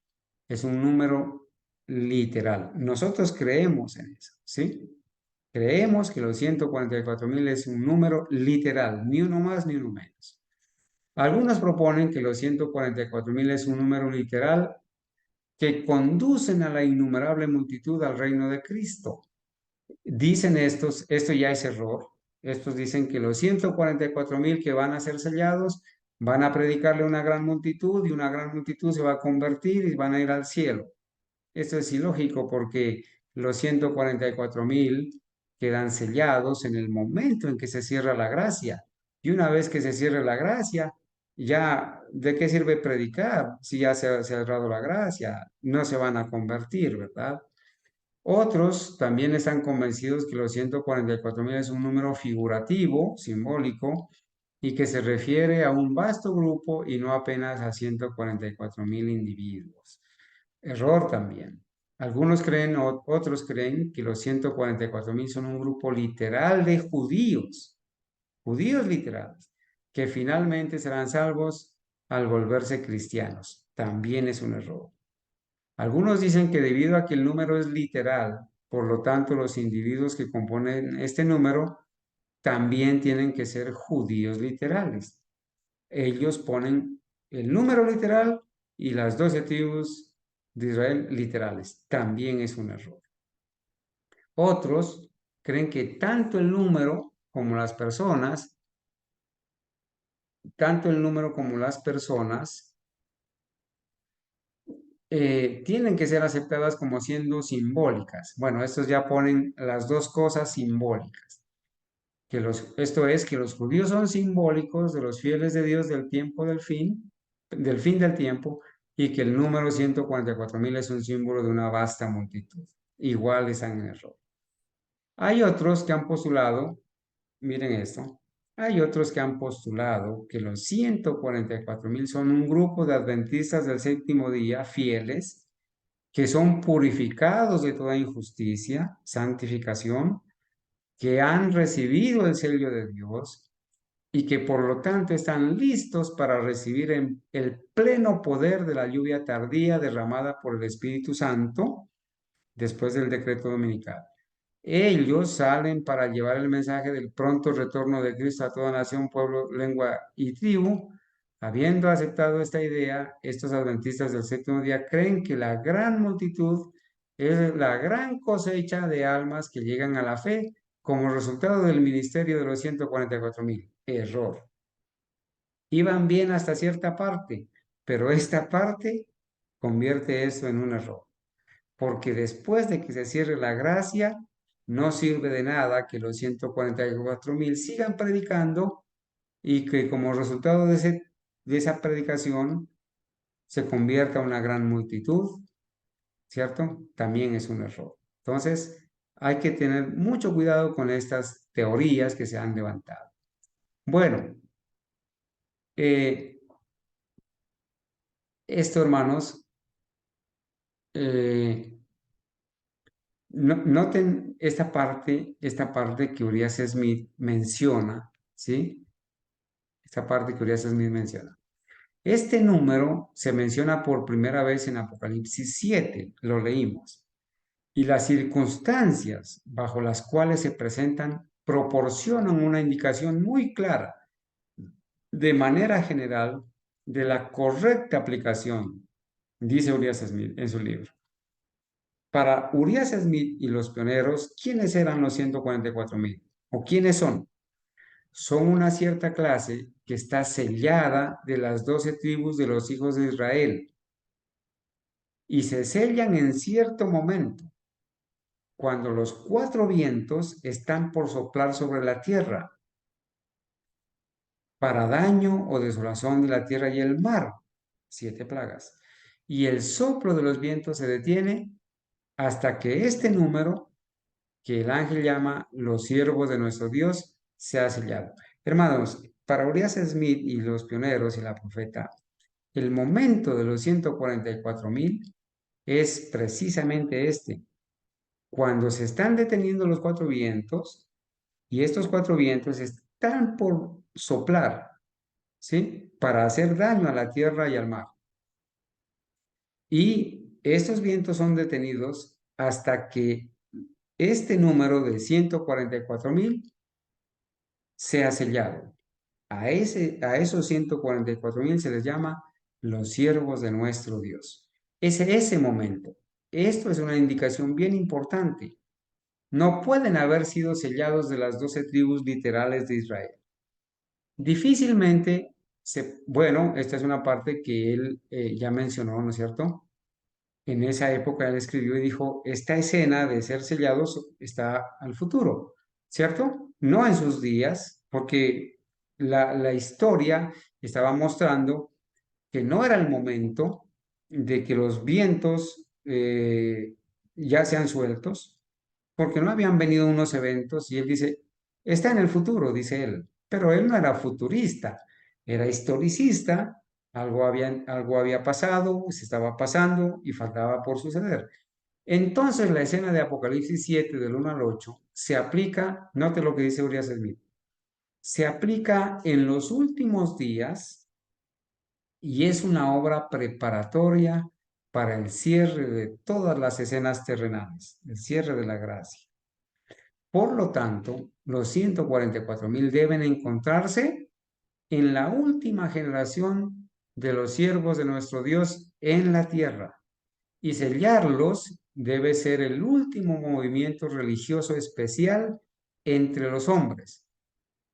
es un número literal. Nosotros creemos en eso, ¿sí? Creemos que los 144,000 es un número literal, ni uno más ni uno menos. Algunos proponen que los 144,000 es un número literal que conducen a la innumerable multitud al reino de Cristo. Dicen estos, esto ya es error. Estos dicen que los 144,000 que van a ser sellados van a predicarle a una gran multitud y una gran multitud se va a convertir y van a ir al cielo. Esto es ilógico porque los 144,000 quedan sellados en el momento en que se cierra la gracia. Y una vez que se cierre la gracia, ya, ¿de qué sirve predicar si ya se ha cerrado la gracia? No se van a convertir, ¿verdad? Otros también están convencidos que los 144,000 es un número figurativo, simbólico, y que se refiere a un vasto grupo y no apenas a 144,000 individuos. Error también. Algunos creen, otros creen que los 144,000 son un grupo literal de judíos, judíos literales, que finalmente serán salvos al volverse cristianos. También es un error. Algunos dicen que debido a que el número es literal, por lo tanto los individuos que componen este número también tienen que ser judíos literales. Ellos ponen el número literal y las 12 tribus de Israel literales. También es un error. Otros creen que tanto el número como las personas, tienen que ser aceptadas como siendo simbólicas. Bueno, estos ya ponen las dos cosas simbólicas. Esto es que los judíos son simbólicos de los fieles de Dios del fin del tiempo, y que el número 144,000 es un símbolo de una vasta multitud. Igual están en error. Hay otros que han postulado, miren esto, hay otros que han postulado que los 144,000 son un grupo de adventistas del séptimo día fieles que son purificados de toda injusticia, santificación, que han recibido el sello de Dios y que por lo tanto están listos para recibir el pleno poder de la lluvia tardía derramada por el Espíritu Santo después del decreto dominical. Ellos salen para llevar el mensaje del pronto retorno de Cristo a toda nación, pueblo, lengua y tribu. Habiendo aceptado esta idea, estos adventistas del séptimo día creen que la gran multitud es la gran cosecha de almas que llegan a la fe como resultado del ministerio de los 144,000. Error. Iban bien hasta cierta parte, pero esta parte convierte eso en un error. Porque después de que se cierre la gracia, no sirve de nada que los 144,000 sigan predicando y que como resultado de esa predicación se convierta en una gran multitud, ¿cierto? También es un error. Entonces, hay que tener mucho cuidado con estas teorías que se han levantado. Bueno, eh, Esto, hermanos, eh, noten esta parte que Urias Smith menciona, ¿sí? Esta parte que Urias Smith menciona. Este número se menciona por primera vez en Apocalipsis 7, lo leímos, y las circunstancias bajo las cuales se presentan proporcionan una indicación muy clara, de manera general, de la correcta aplicación, dice Urias Smith en su libro. Para Urias Smith y los pioneros, ¿quiénes eran los 144,000? ¿O quiénes son? Son una cierta clase que está sellada de las 12 tribus de los hijos de Israel y se sellan en cierto momento, cuando los 4 vientos están por soplar sobre la tierra, para daño o desolación de la tierra y el mar, 7 plagas. Y el soplo de los vientos se detiene hasta que este número, que el ángel llama los siervos de nuestro Dios, sea sellado. Hermanos, para Urias Smith y los pioneros y la profeta, el momento de los 144,000 es precisamente este, cuando se están deteniendo los 4 vientos y estos 4 vientos están por soplar, ¿sí? Para hacer daño a la tierra y al mar. Y estos vientos son detenidos hasta que este número de 144,000 sea sellado. A esos 144,000 se les llama los siervos de nuestro Dios. Es ese momento. Esto es una indicación bien importante. No pueden haber sido sellados de las 12 tribus literales de Israel. Difícilmente, bueno, esta es una parte que él ya mencionó, ¿no es cierto? En esa época él escribió y dijo, esta escena de ser sellados está al futuro, ¿cierto? No en sus días, porque la historia estaba mostrando que no era el momento de que los vientos ya sean sueltos, porque no habían venido unos eventos y él dice, está en el futuro, dice él, pero él no era futurista, era historicista, algo había pasado, se estaba pasando y faltaba por suceder. Entonces la escena de Apocalipsis 7 del 1 al 8 se aplica, note lo que dice Urias Smith, se aplica en los últimos días y es una obra preparatoria para el cierre de todas las escenas terrenales, el cierre de la gracia. Por lo tanto, los 144,000 deben encontrarse en la última generación de los siervos de nuestro Dios en la tierra, y sellarlos debe ser el último movimiento religioso especial entre los hombres.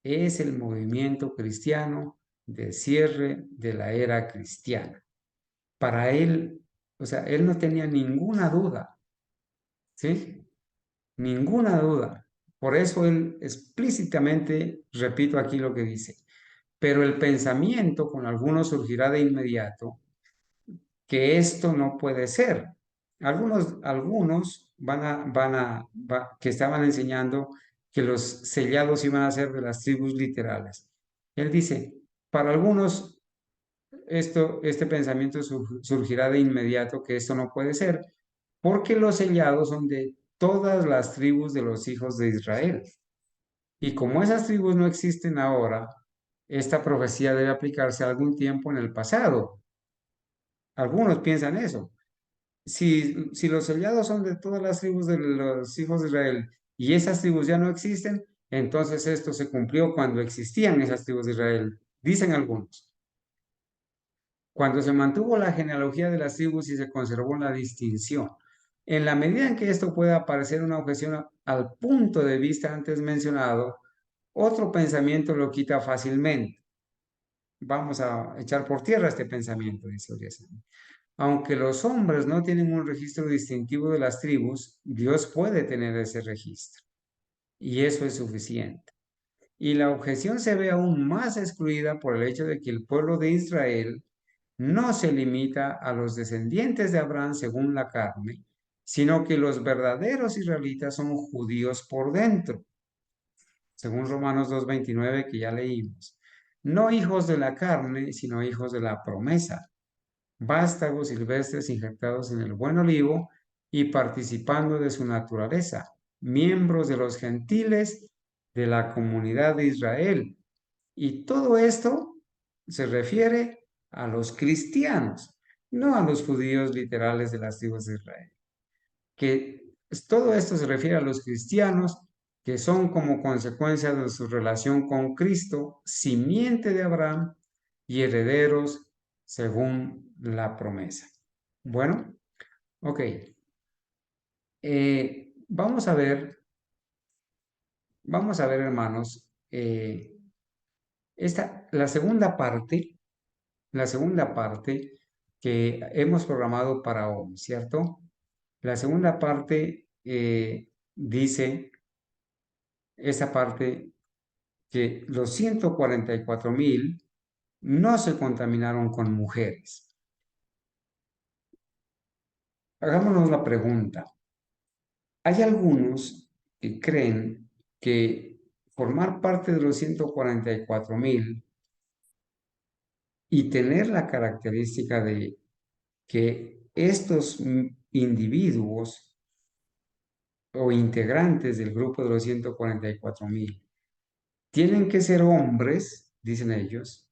Es el movimiento cristiano de cierre de la era cristiana. Para él, o sea, él no tenía ninguna duda, ¿sí? Ninguna duda. Por eso él explícitamente, repito aquí lo que dice, pero el pensamiento con algunos surgirá de inmediato que esto no puede ser. Algunos que estaban enseñando que los sellados iban a ser de las tribus literales. Él dice, para algunos este pensamiento surgirá de inmediato que esto no puede ser, porque los sellados son de todas las tribus de los hijos de Israel. Y como esas tribus no existen ahora, esta profecía debe aplicarse algún tiempo en el pasado. Algunos piensan eso. Si los sellados son de todas las tribus de los hijos de Israel y esas tribus ya no existen, entonces esto se cumplió cuando existían esas tribus de Israel, dicen algunos. Cuando se mantuvo la genealogía de las tribus y se conservó la distinción. En la medida en que esto pueda parecer una objeción al punto de vista antes mencionado, otro pensamiento lo quita fácilmente. Vamos a echar por tierra este pensamiento, dice Urias. Aunque los hombres no tienen un registro distintivo de las tribus, Dios puede tener ese registro. Y eso es suficiente. Y la objeción se ve aún más excluida por el hecho de que el pueblo de Israel no se limita a los descendientes de Abraham según la carne, sino que los verdaderos israelitas son judíos por dentro, según Romanos 2:29 que ya leímos. No hijos de la carne, sino hijos de la promesa. vástagos silvestres injertados en el buen olivo y participando de su naturaleza, miembros de los gentiles de la comunidad de Israel. Y todo esto se refiere a los cristianos, no a los judíos literales de las tribus de Israel. Que todo esto se refiere a los cristianos que son como consecuencia de su relación con Cristo, simiente de Abraham y herederos según la promesa. Bueno, ok. Vamos a ver, hermanos, la segunda parte que hemos programado para hoy, ¿cierto? La segunda parte dice, esa parte, que los 144,000 no se contaminaron con mujeres. Hagámonos la pregunta. Hay algunos que creen que formar parte de los 144,000 y tener la característica de que estos individuos o integrantes del grupo de los 144,000 tienen que ser hombres, dicen ellos,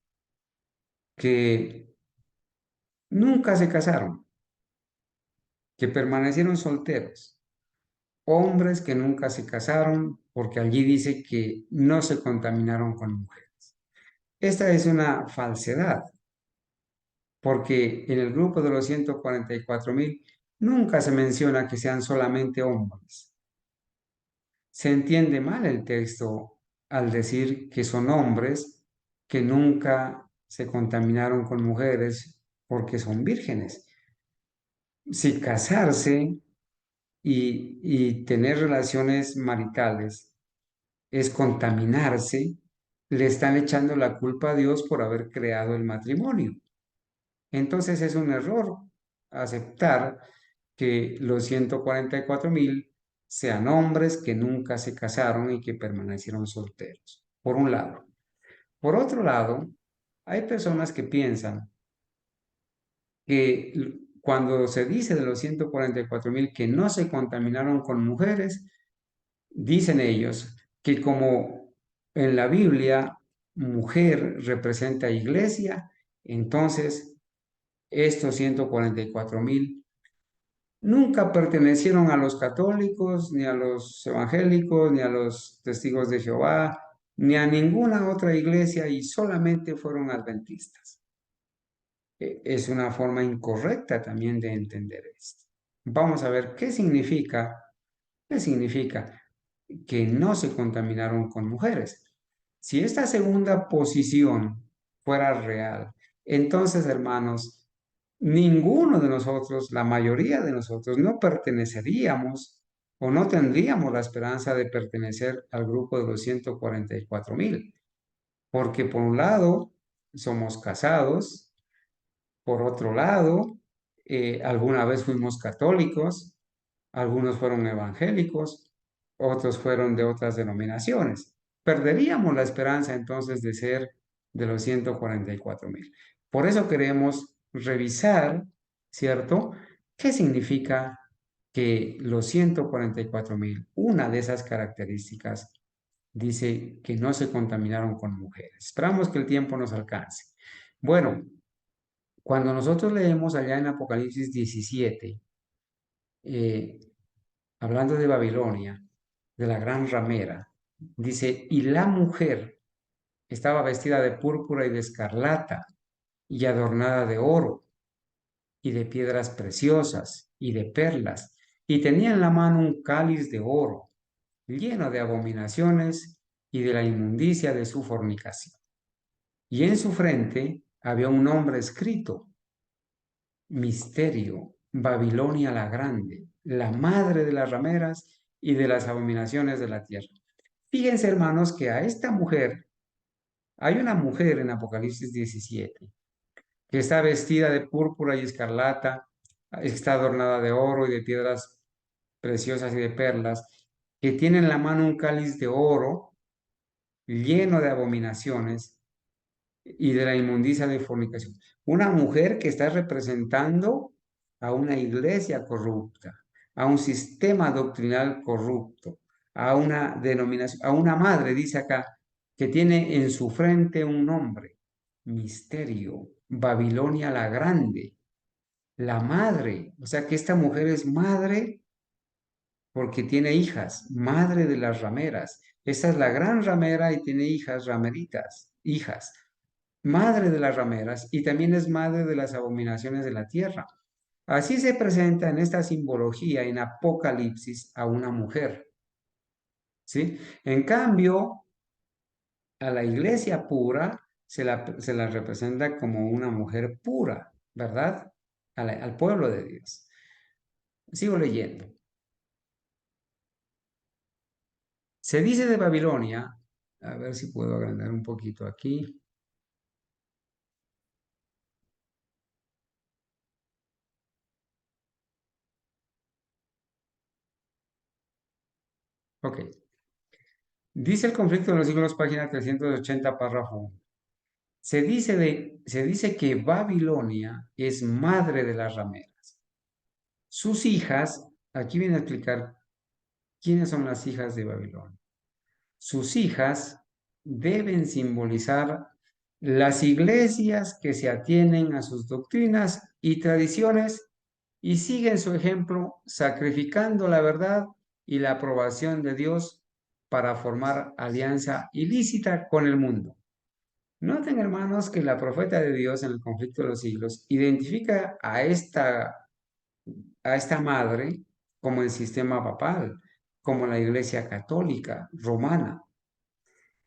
que nunca se casaron, que permanecieron solteros, hombres que nunca se casaron, porque allí dice que no se contaminaron con mujeres. Esta es una falsedad, porque en el grupo de los 144,000 nunca se menciona que sean solamente hombres. Se entiende mal el texto al decir que son hombres que nunca se contaminaron con mujeres porque son vírgenes. Si casarse y tener relaciones maritales es contaminarse, le están echando la culpa a Dios por haber creado el matrimonio. Entonces es un error aceptar que los 144,000 sean hombres que nunca se casaron y que permanecieron solteros, por un lado. Por otro lado, hay personas que piensan que cuando se dice de los 144,000 que no se contaminaron con mujeres, dicen ellos que como en la Biblia mujer representa iglesia, entonces estos 144,000 nunca pertenecieron a los católicos, ni a los evangélicos, ni a los testigos de Jehová, ni a ninguna otra iglesia y solamente fueron adventistas. Es una forma incorrecta también de entender esto. Vamos a ver qué significa que no se contaminaron con mujeres. Si esta segunda posición fuera real, entonces, hermanos, ninguno de nosotros, la mayoría de nosotros, no perteneceríamos o no tendríamos la esperanza de pertenecer al grupo de los 144,000, porque por un lado somos casados, por otro lado, alguna vez fuimos católicos, algunos fueron evangélicos, otros fueron de otras denominaciones. Perderíamos la esperanza entonces de ser de los 144,000. Por eso queremos revisar, ¿cierto? ¿Qué significa que los 144,000, una de esas características, dice que no se contaminaron con mujeres? Esperamos que el tiempo nos alcance. Bueno, cuando nosotros leemos allá en Apocalipsis 17, eh, hablando de Babilonia, de la gran ramera, dice, y la mujer estaba vestida de púrpura y de escarlata y adornada de oro y de piedras preciosas y de perlas, y tenía en la mano un cáliz de oro lleno de abominaciones y de la inmundicia de su fornicación. Y en su frente había un nombre escrito: Misterio, Babilonia la Grande, la madre de las rameras y de las abominaciones de la tierra. Fíjense, hermanos, que a esta mujer, hay una mujer en Apocalipsis 17, que está vestida de púrpura y escarlata, está adornada de oro y de piedras preciosas y de perlas, que tiene en la mano un cáliz de oro lleno de abominaciones y de la inmundicia de fornicación. Una mujer que está representando a una iglesia corrupta, a un sistema doctrinal corrupto, a una denominación, a una madre, dice acá, que tiene en su frente un nombre, misterio, Babilonia la Grande, la madre, o sea que esta mujer es madre porque tiene hijas, madre de las rameras. Esta es la gran ramera y tiene hijas rameritas, hijas, madre de las rameras y también es madre de las abominaciones de la tierra. Así se presenta en esta simbología en Apocalipsis a una mujer, ¿sí? En cambio, a la iglesia pura se la representa como una mujer pura, ¿verdad? Al pueblo de Dios. Sigo leyendo. Se dice de Babilonia, a ver si puedo agrandar un poquito aquí. Ok. Dice el conflicto de los siglos, página 380, párrafo 1. Se dice que Babilonia es madre de las rameras. Sus hijas, aquí viene a explicar quiénes son las hijas de Babilonia. Sus hijas deben simbolizar las iglesias que se atienen a sus doctrinas y tradiciones y siguen su ejemplo sacrificando la verdad y la aprobación de Dios para formar alianza ilícita con el mundo. Noten, hermanos, que la profeta de Dios en el conflicto de los siglos identifica a esta madre como el sistema papal, como la Iglesia Católica Romana.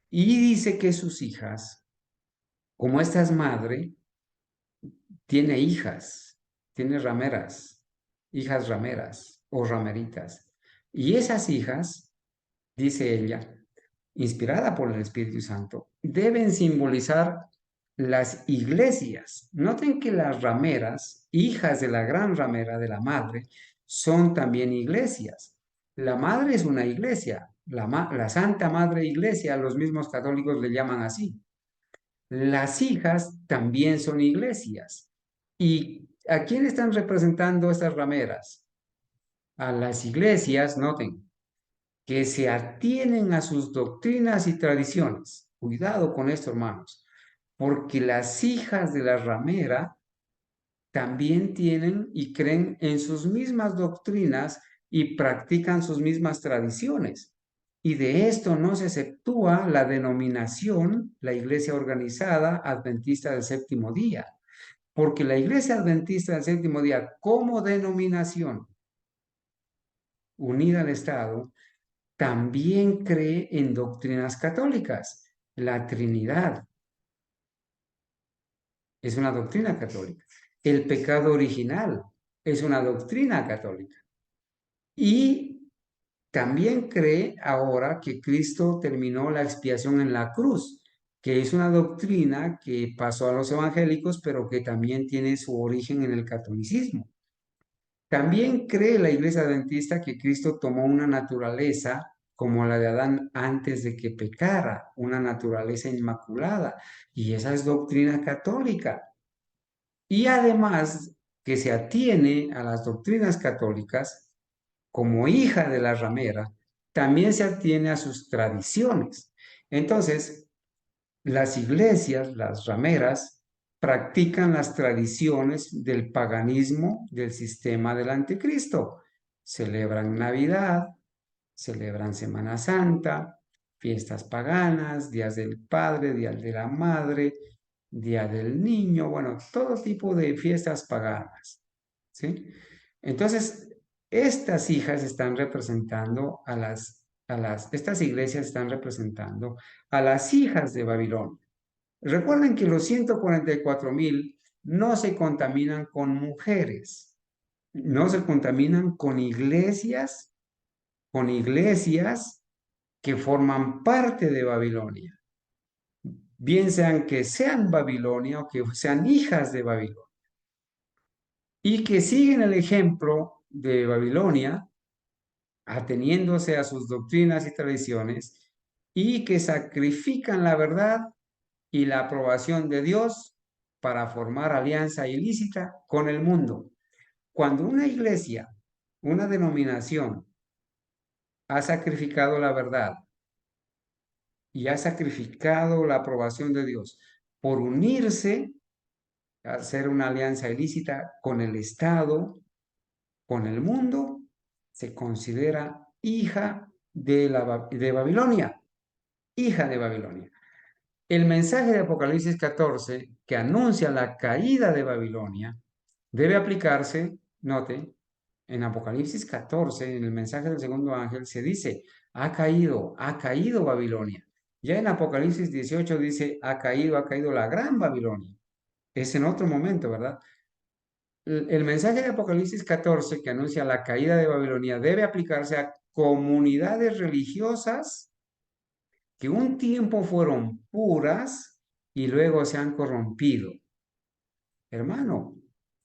Y dice que sus hijas, como esta es madre, tiene hijas, tiene rameras, hijas rameras o rameritas. Y esas hijas, dice ella, inspirada por el Espíritu Santo, deben simbolizar las iglesias. Noten que las rameras, hijas de la gran ramera de la madre, son también iglesias. La madre es una iglesia, la Santa Madre Iglesia, los mismos católicos le llaman así. Las hijas también son iglesias. ¿Y a quién están representando estas rameras? A las iglesias, noten, que se atienen a sus doctrinas y tradiciones. Cuidado con esto, hermanos, porque las hijas de la ramera también tienen y creen en sus mismas doctrinas y practican sus mismas tradiciones. Y de esto no se exceptúa la denominación, la iglesia organizada adventista del séptimo día, porque la iglesia adventista del séptimo día como denominación unida al Estado también cree en doctrinas católicas. La Trinidad es una doctrina católica. El pecado original es una doctrina católica. Y también cree ahora que Cristo terminó la expiación en la cruz, que es una doctrina que pasó a los evangélicos, pero que también tiene su origen en el catolicismo. También cree la Iglesia Adventista que Cristo tomó una naturaleza como la de Adán antes de que pecara, una naturaleza inmaculada, y esa es doctrina católica. Y además que se atiene a las doctrinas católicas como hija de la ramera, también se atiene a sus tradiciones. Entonces, las iglesias, las rameras, practican las tradiciones del paganismo del sistema del anticristo. Celebran Navidad, celebran Semana Santa, fiestas paganas, días del Padre, días de la Madre, Día del Niño, bueno, todo tipo de fiestas paganas, ¿sí? Entonces, estas hijas están representando estas iglesias están representando a las hijas de Babilonia. Recuerden que los 144,000 no se contaminan con mujeres, no se contaminan con iglesias que forman parte de Babilonia, bien sean que sean Babilonia o que sean hijas de Babilonia, y que siguen el ejemplo de Babilonia, ateniéndose a sus doctrinas y tradiciones, y que sacrifican la verdad y la aprobación de Dios para formar alianza ilícita con el mundo. Cuando una iglesia, una denominación, ha sacrificado la verdad y ha sacrificado la aprobación de Dios por unirse a hacer una alianza ilícita con el Estado, con el mundo, se considera hija de Babilonia, hija de Babilonia. El mensaje de Apocalipsis 14, que anuncia la caída de Babilonia, debe aplicarse, note, en Apocalipsis 14, en el mensaje del segundo ángel, se dice, ha caído Babilonia. Ya en Apocalipsis 18 dice, ha caído la gran Babilonia. Es en otro momento, ¿verdad? El mensaje de Apocalipsis 14, que anuncia la caída de Babilonia, debe aplicarse a comunidades religiosas que un tiempo fueron puras y luego se han corrompido. Hermano,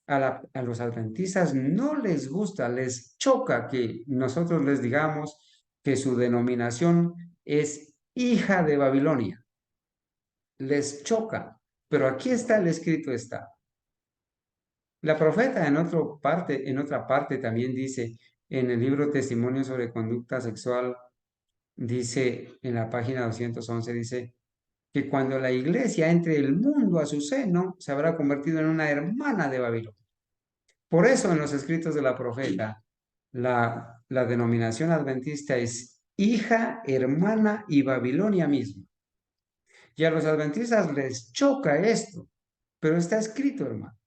a los adventistas no les gusta, les choca que nosotros les digamos que su denominación es hija de Babilonia. Les choca, pero aquí está el escrito está. La profeta en otra parte también dice, en el libro Testimonio sobre Conducta Sexual, dice en la página 211, dice que cuando la iglesia entre el mundo a su seno, se habrá convertido en una hermana de Babilonia. Por eso en los escritos de la profeta, la denominación adventista es hija, hermana y Babilonia misma. Y a los adventistas les choca esto, pero está escrito, hermano.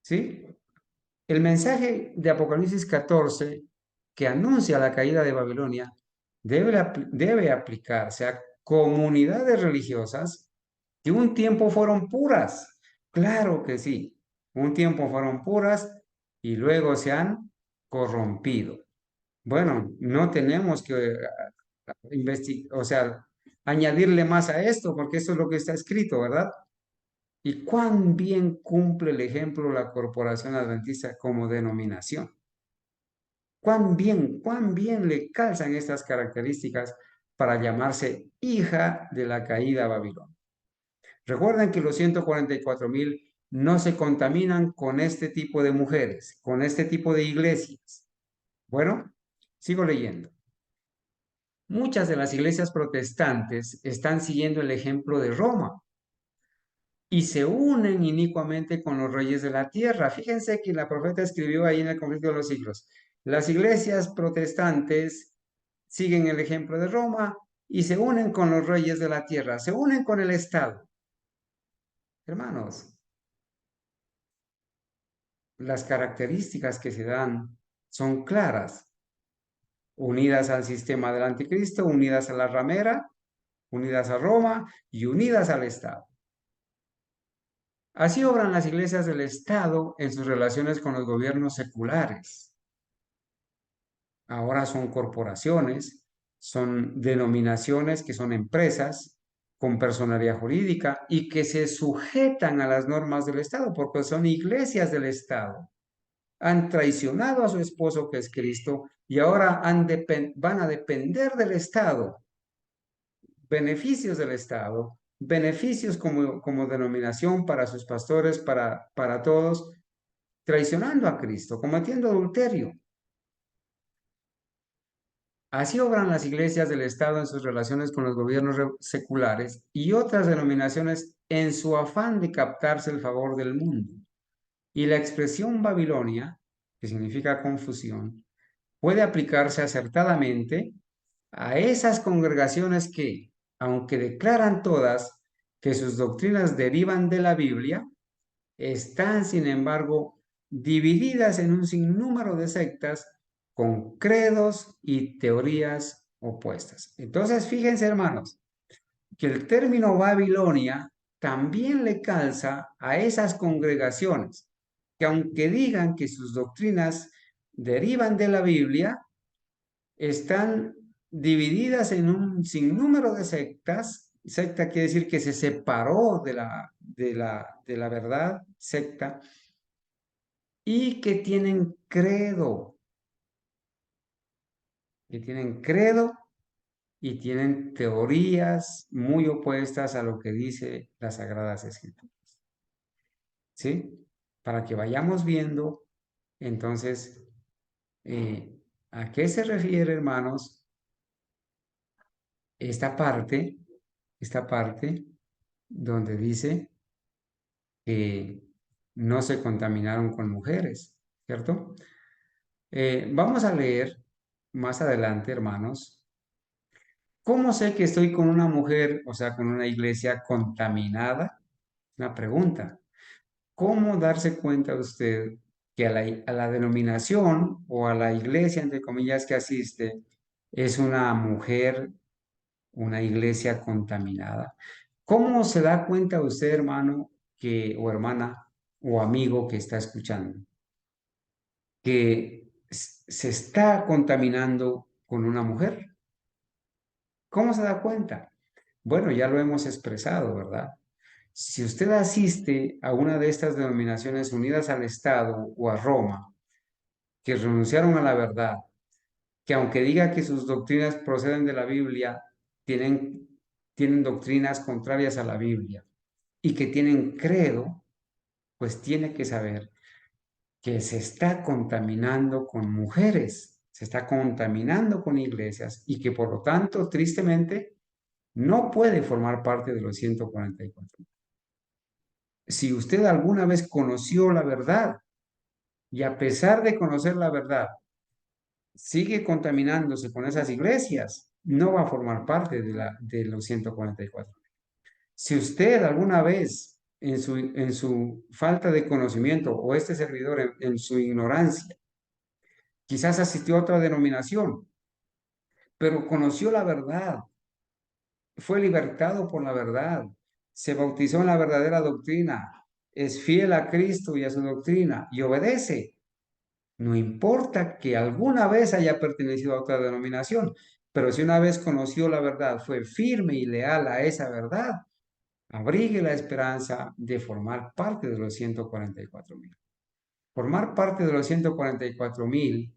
¿Sí? El mensaje de Apocalipsis 14, que anuncia la caída de Babilonia, debe aplicarse a comunidades religiosas que un tiempo fueron puras. Claro que sí, un tiempo fueron puras y luego se han corrompido. Bueno, no tenemos que investigar, o sea, añadirle más a esto, porque eso es lo que está escrito, ¿verdad? Y cuán bien cumple el ejemplo la Corporación Adventista como denominación. Cuán bien le calzan estas características para llamarse hija de la caída Babilonia. Recuerden que los 144,000 no se contaminan con este tipo de mujeres, con este tipo de iglesias. Bueno, sigo leyendo. Muchas de las iglesias protestantes están siguiendo el ejemplo de Roma y se unen inicuamente con los reyes de la tierra. Fíjense que la profeta escribió ahí en el conflicto de los siglos. Las iglesias protestantes siguen el ejemplo de Roma y se unen con los reyes de la tierra, se unen con el Estado. Hermanos, las características que se dan son claras, unidas al sistema del anticristo, unidas a la ramera, unidas a Roma y unidas al Estado. Así obran las iglesias del Estado en sus relaciones con los gobiernos seculares. Ahora son corporaciones, son denominaciones que son empresas con personalidad jurídica y que se sujetan a las normas del Estado porque son iglesias del Estado. Han traicionado a su esposo que es Cristo y ahora van a depender del Estado, beneficios del Estado, beneficios como denominación para sus pastores, para todos, traicionando a Cristo, cometiendo adulterio. Así obran las iglesias del Estado en sus relaciones con los gobiernos seculares y otras denominaciones en su afán de captarse el favor del mundo. Y la expresión Babilonia, que significa confusión, puede aplicarse acertadamente a esas congregaciones que, aunque declaran todas que sus doctrinas derivan de la Biblia, están, sin embargo, divididas en un sinnúmero de sectas con credos y teorías opuestas. Entonces, fíjense, hermanos, que el término Babilonia también le calza a esas congregaciones que aunque digan que sus doctrinas derivan de la Biblia, están divididas en un sinnúmero de sectas. Secta quiere decir que se separó de la verdad, secta, y que tienen credo y tienen teorías muy opuestas a lo que dice las Sagradas Escrituras. ¿Sí? Para que vayamos viendo, entonces, eh, ¿a qué se refiere, hermanos, esta parte, esta parte donde dice que no se contaminaron con mujeres, ¿cierto? Vamos a leer más adelante, hermanos. ¿Cómo sé que estoy con una mujer, o sea, con una iglesia contaminada? Una pregunta. ¿Cómo darse cuenta usted que a la denominación o a la iglesia, entre comillas, que asiste, es una mujer, una iglesia contaminada? ¿Cómo se da cuenta usted, hermano, que, o hermana, o amigo que está escuchando, que se está contaminando con una mujer? ¿Cómo se da cuenta? Bueno, ya lo hemos expresado, ¿verdad? Si usted asiste a una de estas denominaciones unidas al Estado o a Roma, que renunciaron a la verdad, que aunque diga que sus doctrinas proceden de la Biblia, tienen, tienen doctrinas contrarias a la Biblia y que tienen credo, pues tiene que saber que se está contaminando con mujeres, se está contaminando con iglesias y que por lo tanto, tristemente, no puede formar parte de los 144. Si usted alguna vez conoció la verdad y a pesar de conocer la verdad, sigue contaminándose con esas iglesias, no va a formar parte de los 144. Si usted alguna vez en su falta de conocimiento o este servidor en su ignorancia, quizás asistió a otra denominación, pero conoció la verdad, fue libertado por la verdad, se bautizó en la verdadera doctrina, es fiel a Cristo y a su doctrina y obedece. No importa que alguna vez haya pertenecido a otra denominación, pero si una vez conoció la verdad, fue firme y leal a esa verdad, abrigue la esperanza de formar parte de los 144,000. Formar parte de los 144,000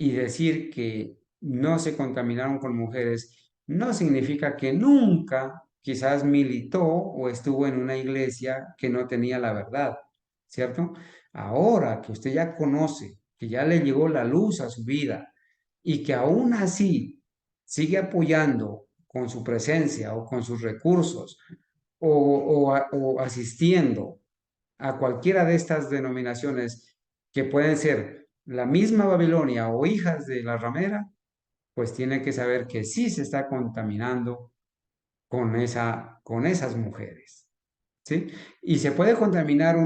y decir que no se contaminaron con mujeres no significa que nunca quizás militó o estuvo en una iglesia que no tenía la verdad, ¿cierto? Ahora que usted ya conoce, que ya le llegó la luz a su vida y que aún así sigue apoyando con su presencia o con sus recursos o asistiendo a cualquiera de estas denominaciones que pueden ser la misma Babilonia o hijas de la ramera, pues tiene que saber que sí se está contaminando con esas mujeres, ¿sí? Y se puede contaminar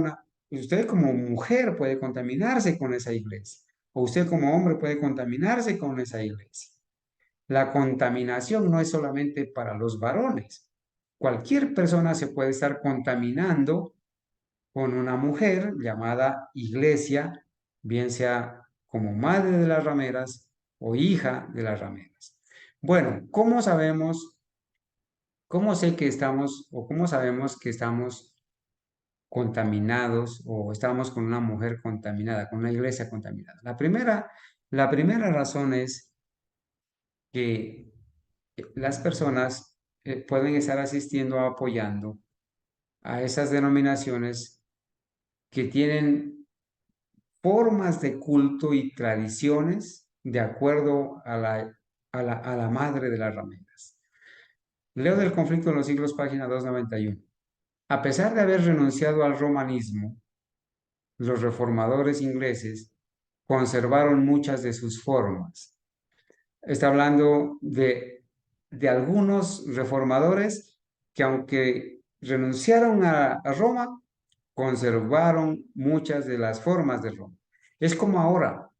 usted como mujer puede contaminarse con esa iglesia, o usted como hombre puede contaminarse con esa iglesia. La contaminación no es solamente para los varones. Cualquier persona se puede estar contaminando con una mujer llamada iglesia, bien sea como madre de las rameras o hija de las rameras. Bueno, ¿cómo sabemos, cómo sé que estamos o cómo sabemos que estamos contaminados o estamos con una mujer contaminada, con una iglesia contaminada? La primera razón es que las personas pueden estar asistiendo o apoyando a esas denominaciones que tienen formas de culto y tradiciones de acuerdo a la madre de las rameras. Leo del conflicto de los siglos, página 291. A pesar de haber renunciado al romanismo, los reformadores ingleses conservaron muchas de sus formas. Está hablando de algunos reformadores que aunque renunciaron a Roma, conservaron muchas de las formas de Roma. Es como ahora,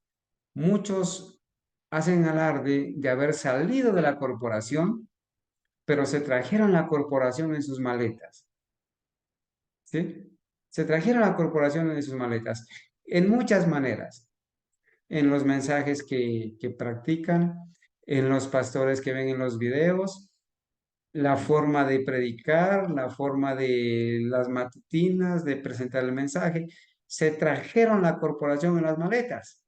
muchos hacen alarde de haber salido de la corporación, pero se trajeron la corporación en sus maletas, ¿sí? Se trajeron la corporación en sus maletas, en muchas maneras, en los mensajes que practican, en los pastores que ven en los videos, la forma de predicar, la forma de las matutinas, de presentar el mensaje. Se trajeron la corporación en las maletas,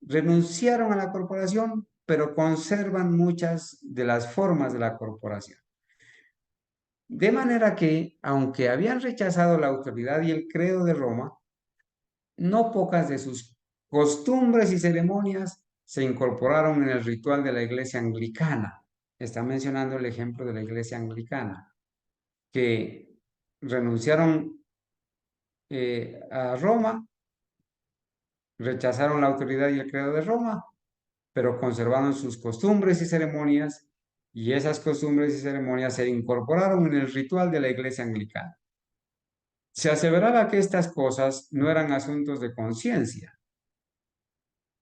renunciaron a la corporación pero conservan muchas de las formas de la corporación. De manera que, aunque habían rechazado la autoridad y el credo de Roma, no pocas de sus costumbres y ceremonias se incorporaron en el ritual de la iglesia anglicana. Está mencionando el ejemplo de la iglesia anglicana, que renunciaron a Roma, rechazaron la autoridad y el credo de Roma, pero conservaron sus costumbres y ceremonias, y esas costumbres y ceremonias se incorporaron en el ritual de la iglesia anglicana. Se aseveraba que estas cosas no eran asuntos de conciencia,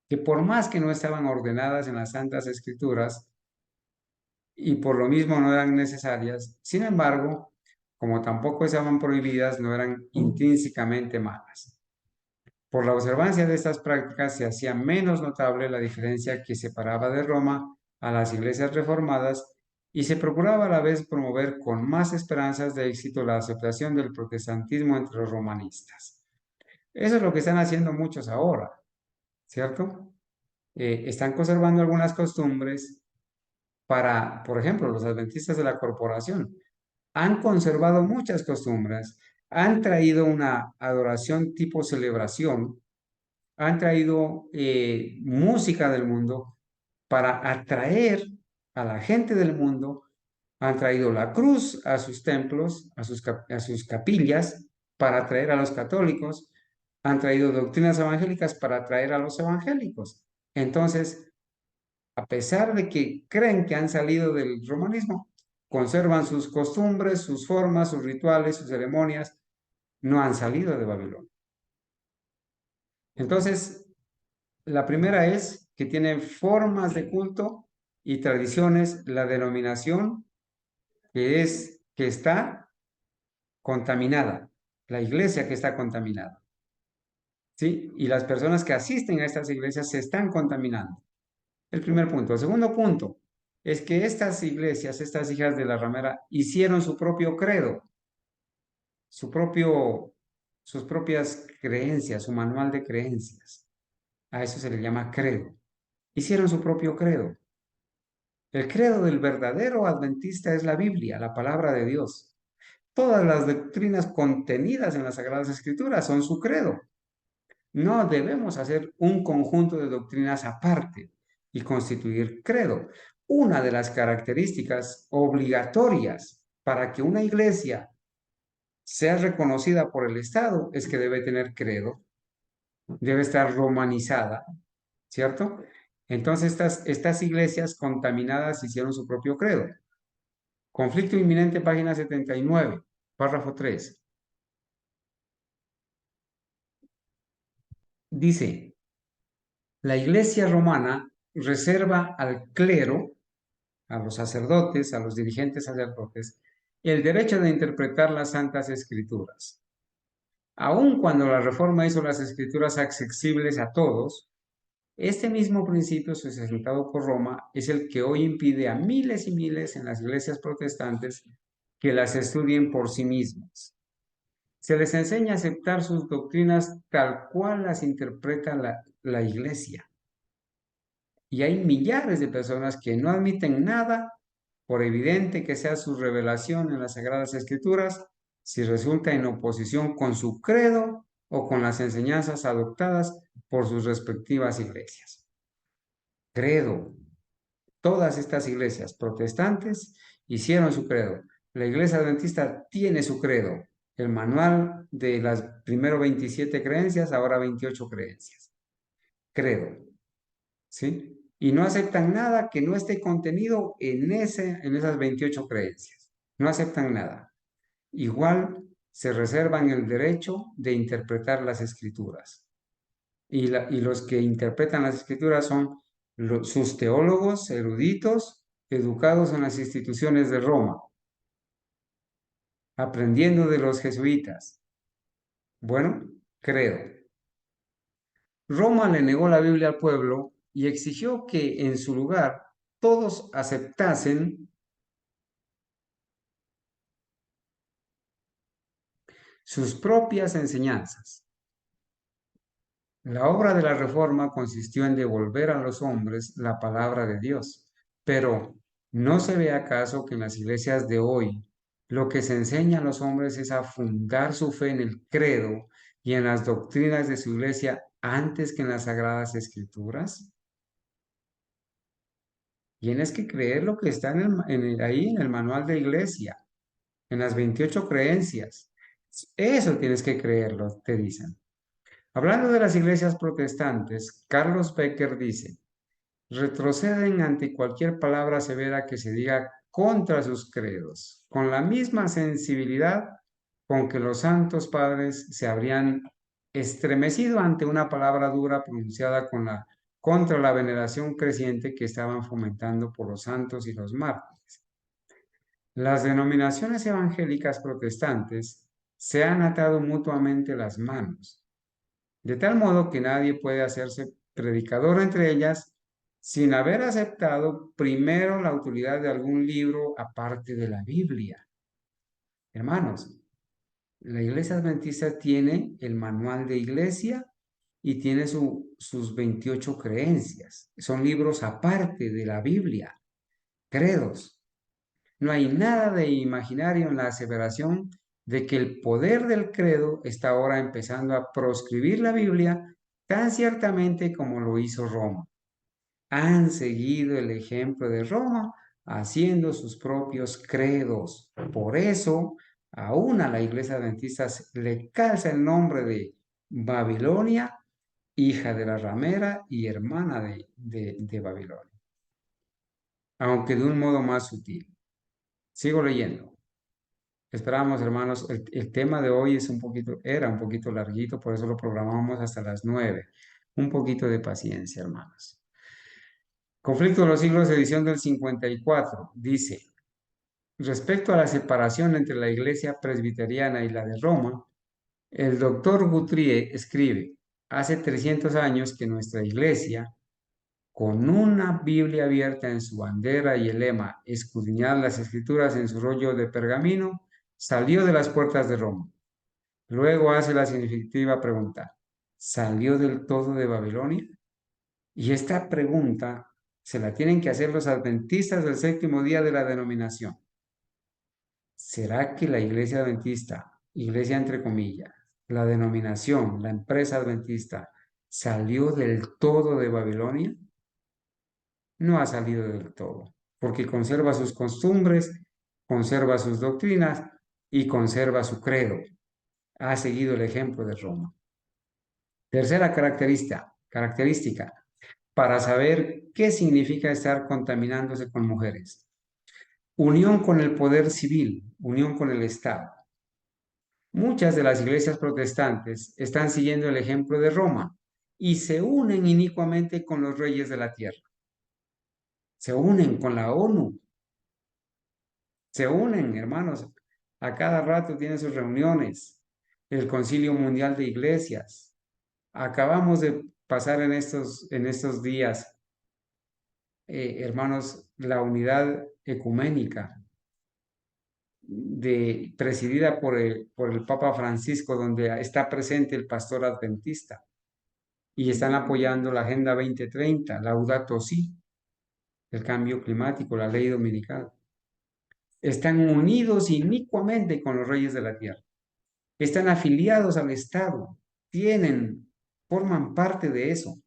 que por más que no estaban ordenadas en las Santas Escrituras y por lo mismo no eran necesarias, sin embargo, como tampoco estaban prohibidas, no eran intrínsecamente malas. Por la observancia de estas prácticas se hacía menos notable la diferencia que separaba de Roma a las iglesias reformadas y se procuraba a la vez promover con más esperanzas de éxito la aceptación del protestantismo entre los romanistas. Eso es lo que están haciendo muchos ahora, ¿cierto? Están conservando algunas costumbres para, por ejemplo, los adventistas de la corporación. Han conservado muchas costumbres, han traído una adoración tipo celebración, han traído música del mundo para atraer a la gente del mundo, han traído la cruz a sus templos, a sus capillas, para atraer a los católicos, han traído doctrinas evangélicas para atraer a los evangélicos. Entonces, a pesar de que creen que han salido del romanismo, conservan sus costumbres, sus formas, sus rituales, sus ceremonias, no han salido de Babilonia. Entonces, la primera es que tienen formas de culto y tradiciones, la denominación que está contaminada, la iglesia que está contaminada, ¿sí? Y las personas que asisten a estas iglesias se están contaminando. El primer punto. El segundo punto es que estas iglesias, estas hijas de la ramera, hicieron su propio credo, su propio, sus propias creencias, su manual de creencias. A eso se le llama credo. Hicieron su propio credo. El credo del verdadero adventista es la Biblia, la palabra de Dios. Todas las doctrinas contenidas en las Sagradas Escrituras son su credo. No debemos hacer un conjunto de doctrinas aparte y constituir credo. Una de las características obligatorias para que una iglesia sea reconocida por el Estado es que debe tener credo, debe estar romanizada, ¿cierto? Entonces estas iglesias contaminadas hicieron su propio credo. Conflicto inminente, página 79, párrafo 3. Dice, la iglesia romana reserva al clero, a los sacerdotes, a los dirigentes sacerdotes, el derecho de interpretar las Santas Escrituras. Aun cuando la Reforma hizo las Escrituras accesibles a todos, este mismo principio sustentado por Roma es el que hoy impide a miles y miles en las iglesias protestantes que las estudien por sí mismas. Se les enseña a aceptar sus doctrinas tal cual las interpreta la iglesia. Y hay millares de personas que no admiten nada, por evidente que sea su revelación en las Sagradas Escrituras, si resulta en oposición con su credo o con las enseñanzas adoptadas por sus respectivas iglesias. Credo. Todas estas iglesias protestantes hicieron su credo. La iglesia adventista tiene su credo. El manual de las primero 27 creencias, ahora 28 creencias. Credo. ¿Sí? Y no aceptan nada que no esté contenido en esas 28 creencias. No aceptan nada. Igual se reservan el derecho de interpretar las escrituras. Y los que interpretan las escrituras son sus teólogos eruditos, educados en las instituciones de Roma, aprendiendo de los jesuitas. Bueno, credo. Roma le negó la Biblia al pueblo y exigió que en su lugar todos aceptasen sus propias enseñanzas. La obra de la reforma consistió en devolver a los hombres la palabra de Dios, pero ¿no se ve acaso que en las iglesias de hoy lo que se enseña a los hombres es a fundar su fe en el credo y en las doctrinas de su iglesia antes que en las sagradas escrituras? Tienes que creer lo que está ahí en el manual de iglesia, en las 28 creencias. Eso tienes que creerlo, te dicen. Hablando de las iglesias protestantes, Carlos Becker dice, retroceden ante cualquier palabra severa que se diga contra sus credos, con la misma sensibilidad con que los santos padres se habrían estremecido ante una palabra dura pronunciada contra la veneración creciente que estaban fomentando por los santos y los mártires. Las denominaciones evangélicas protestantes se han atado mutuamente las manos, de tal modo que nadie puede hacerse predicador entre ellas sin haber aceptado primero la autoridad de algún libro aparte de la Biblia. Hermanos, la Iglesia Adventista tiene el manual de iglesia y tiene sus 28 creencias. Son libros aparte de la Biblia, credos. No hay nada de imaginario en la aseveración de que el poder del credo está ahora empezando a proscribir la Biblia tan ciertamente como lo hizo Roma. Han seguido el ejemplo de Roma haciendo sus propios credos. Por eso, aún a la iglesia adventista le calza el nombre de Babilonia, hija de la ramera y hermana de Babilonia, aunque de un modo más sutil. Sigo leyendo. Esperamos, hermanos, el tema de hoy era un poquito larguito, por eso lo programamos hasta las 9. Un poquito de paciencia, hermanos. Conflicto de los siglos, edición del 54, dice, respecto a la separación entre la iglesia presbiteriana y la de Roma, el doctor Guthrie escribe, hace 300 años que nuestra iglesia, con una Biblia abierta en su bandera y el lema, escudriñar las escrituras en su rollo de pergamino, salió de las puertas de Roma. Luego hace la significativa pregunta, ¿salió del todo de Babilonia? Y esta pregunta se la tienen que hacer los adventistas del séptimo día de la denominación. ¿Será que la iglesia adventista, iglesia entre comillas, la denominación, la empresa adventista, salió del todo de Babilonia? No ha salido del todo, porque conserva sus costumbres, conserva sus doctrinas y conserva su credo. Ha seguido el ejemplo de Roma. Tercera característica para saber qué significa estar contaminándose con mujeres. Unión con el poder civil, unión con el Estado. Muchas de las iglesias protestantes están siguiendo el ejemplo de Roma y se unen inicuamente con los reyes de la tierra. Se unen con la ONU. Se unen, hermanos. A cada rato tienen sus reuniones. El Concilio Mundial de Iglesias. Acabamos de pasar en estos días, hermanos, la unidad ecuménica presidida por el Papa Francisco, donde está presente el pastor adventista y están apoyando la Agenda 2030, Laudato Si, el cambio climático, la ley dominical. Están unidos inicuamente con los reyes de la tierra. Están afiliados al Estado, forman parte de eso.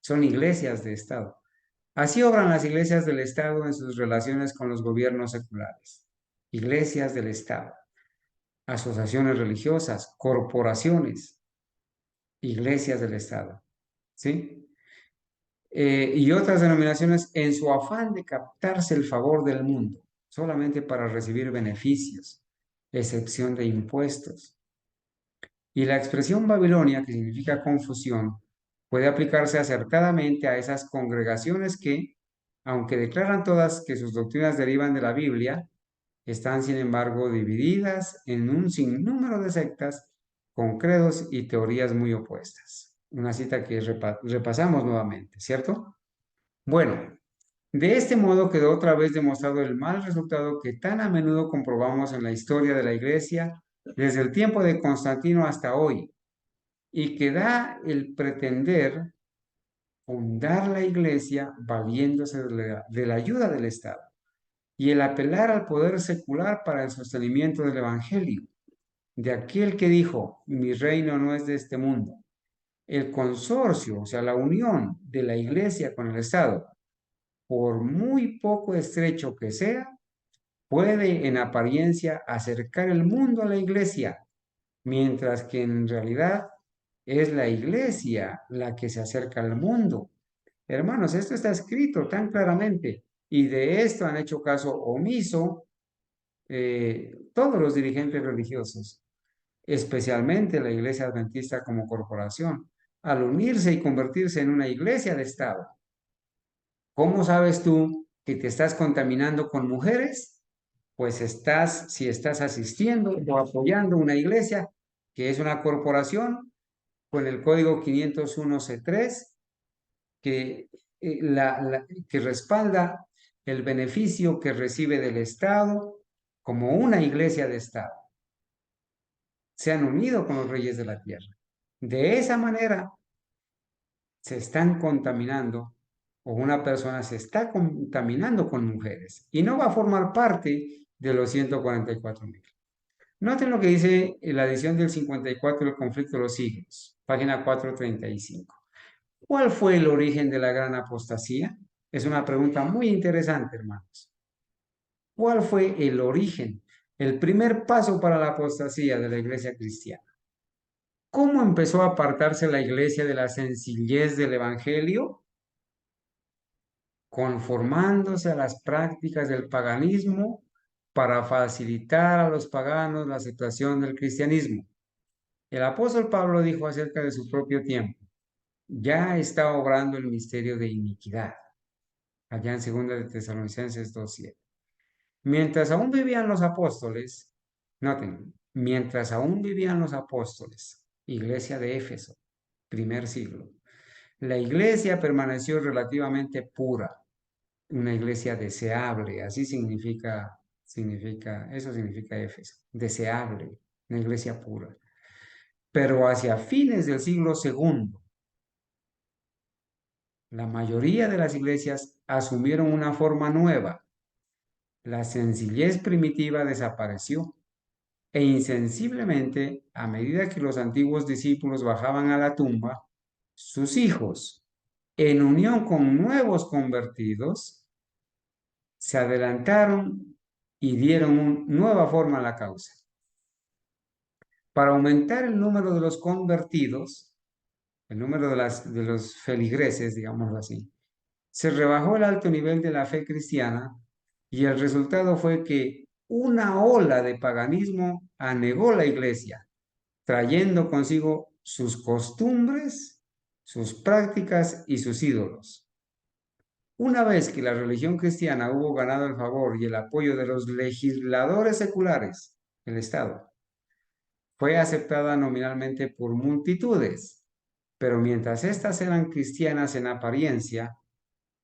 Son iglesias de Estado. Así obran las iglesias del Estado en sus relaciones con los gobiernos seculares. Iglesias del Estado, asociaciones religiosas, corporaciones, iglesias del Estado, ¿sí? Y otras denominaciones en su afán de captarse el favor del mundo, solamente para recibir beneficios, excepción de impuestos. Y la expresión Babilonia, que significa confusión, puede aplicarse acertadamente a esas congregaciones que, aunque declaran todas que sus doctrinas derivan de la Biblia, están sin embargo divididas en un sinnúmero de sectas con credos y teorías muy opuestas. Una cita que repasamos nuevamente, ¿cierto? Bueno, de este modo quedó otra vez demostrado el mal resultado que tan a menudo comprobamos en la historia de la Iglesia desde el tiempo de Constantino hasta hoy. y que da el pretender fundar la iglesia valiéndose de la ayuda del Estado y el apelar al poder secular para el sostenimiento del Evangelio, de aquel que dijo, mi reino no es de este mundo. El consorcio, o sea, la unión de la iglesia con el Estado, por muy poco estrecho que sea, puede en apariencia acercar el mundo a la iglesia, mientras que en realidad es la iglesia la que se acerca al mundo. Hermanos, esto está escrito tan claramente y de esto han hecho caso omiso todos los dirigentes religiosos, especialmente la Iglesia Adventista como corporación, al unirse y convertirse en una iglesia de Estado. ¿Cómo sabes tú que te estás contaminando con mujeres? Pues si estás asistiendo o apoyando una iglesia que es una corporación con el código 501C3 que, que respalda el beneficio que recibe del Estado como una iglesia de Estado. Se han unido con los reyes de la tierra. De esa manera se están contaminando o una persona se está contaminando con mujeres y no va a formar parte de los 144,000. Noten lo que dice la edición del 54 del conflicto de los siglos, página 435. ¿Cuál fue el origen de la gran apostasía? Es una pregunta muy interesante, hermanos. ¿Cuál fue el origen, el primer paso para la apostasía de la iglesia cristiana? ¿Cómo empezó a apartarse la iglesia de la sencillez del evangelio? Conformándose a las prácticas del paganismo para facilitar a los paganos la aceptación del cristianismo. El apóstol Pablo dijo acerca de su propio tiempo, ya está obrando el misterio de iniquidad, allá en 2 de Tesalonicenses 2:7. Mientras aún vivían los apóstoles, noten, mientras aún vivían los apóstoles, iglesia de Éfeso, primer siglo, la iglesia permaneció relativamente pura, una iglesia deseable, así eso significa Éfeso, deseable, una iglesia pura. Pero hacia fines del siglo segundo, la mayoría de las iglesias asumieron una forma nueva. La sencillez primitiva desapareció e insensiblemente, a medida que los antiguos discípulos bajaban a la tumba, sus hijos, en unión con nuevos convertidos, se adelantaron y dieron una nueva forma a la causa. Para aumentar el número de los convertidos, el número de los feligreses, digámoslo así, se rebajó el alto nivel de la fe cristiana y el resultado fue que una ola de paganismo anegó la iglesia, trayendo consigo sus costumbres, sus prácticas y sus ídolos. Una vez que la religión cristiana hubo ganado el favor y el apoyo de los legisladores seculares, el Estado, fue aceptada nominalmente por multitudes, pero mientras éstas eran cristianas en apariencia,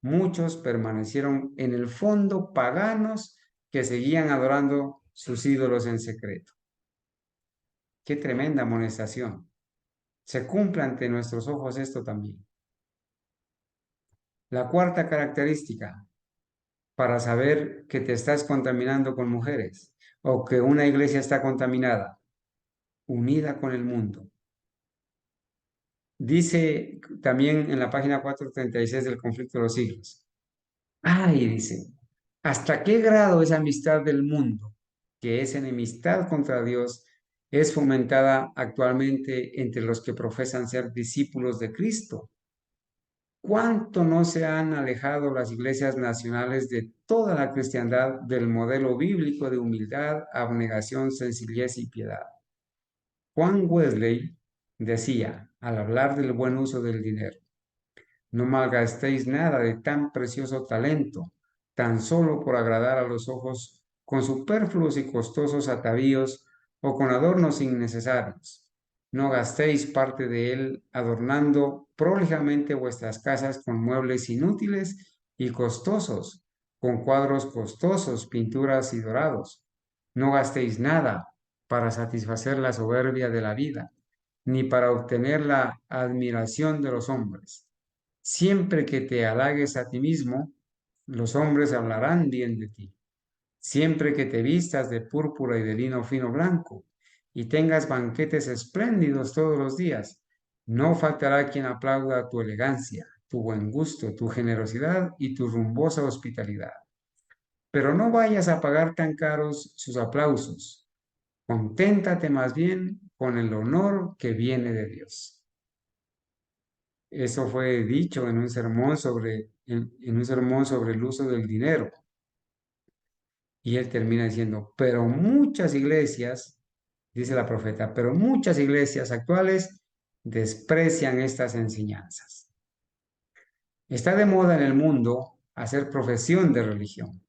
muchos permanecieron en el fondo paganos que seguían adorando sus ídolos en secreto. Qué tremenda amonestación. Se cumple ante nuestros ojos esto también. La cuarta característica para saber que te estás contaminando con mujeres o que una iglesia está contaminada, unida con el mundo. Dice también en la página 436 del conflicto de los siglos. Ay, dice, ¿hasta qué grado esa amistad del mundo, que es enemistad contra Dios, es fomentada actualmente entre los que profesan ser discípulos de Cristo? ¿Cuánto no se han alejado las iglesias nacionales de toda la cristiandad del modelo bíblico de humildad, abnegación, sencillez y piedad? Juan Wesley decía, al hablar del buen uso del dinero, no malgastéis nada de tan precioso talento, tan solo por agradar a los ojos con superfluos y costosos atavíos o con adornos innecesarios. No gastéis parte de él adornando prolijamente vuestras casas con muebles inútiles y costosos, con cuadros costosos, pinturas y dorados. No gastéis nada para satisfacer la soberbia de la vida, ni para obtener la admiración de los hombres. Siempre que te halagues a ti mismo, los hombres hablarán bien de ti. Siempre que te vistas de púrpura y de lino fino blanco, y tengas banquetes espléndidos todos los días, no faltará quien aplauda tu elegancia, tu buen gusto, tu generosidad y tu rumbosa hospitalidad. Pero no vayas a pagar tan caros sus aplausos. Conténtate más bien con el honor que viene de Dios. Eso fue dicho en un sermón en un sermón sobre el uso del dinero. Y él termina diciendo, pero muchas iglesias, dice la profeta, pero muchas iglesias actuales desprecian estas enseñanzas. Está de moda en el mundo hacer profesión de religión.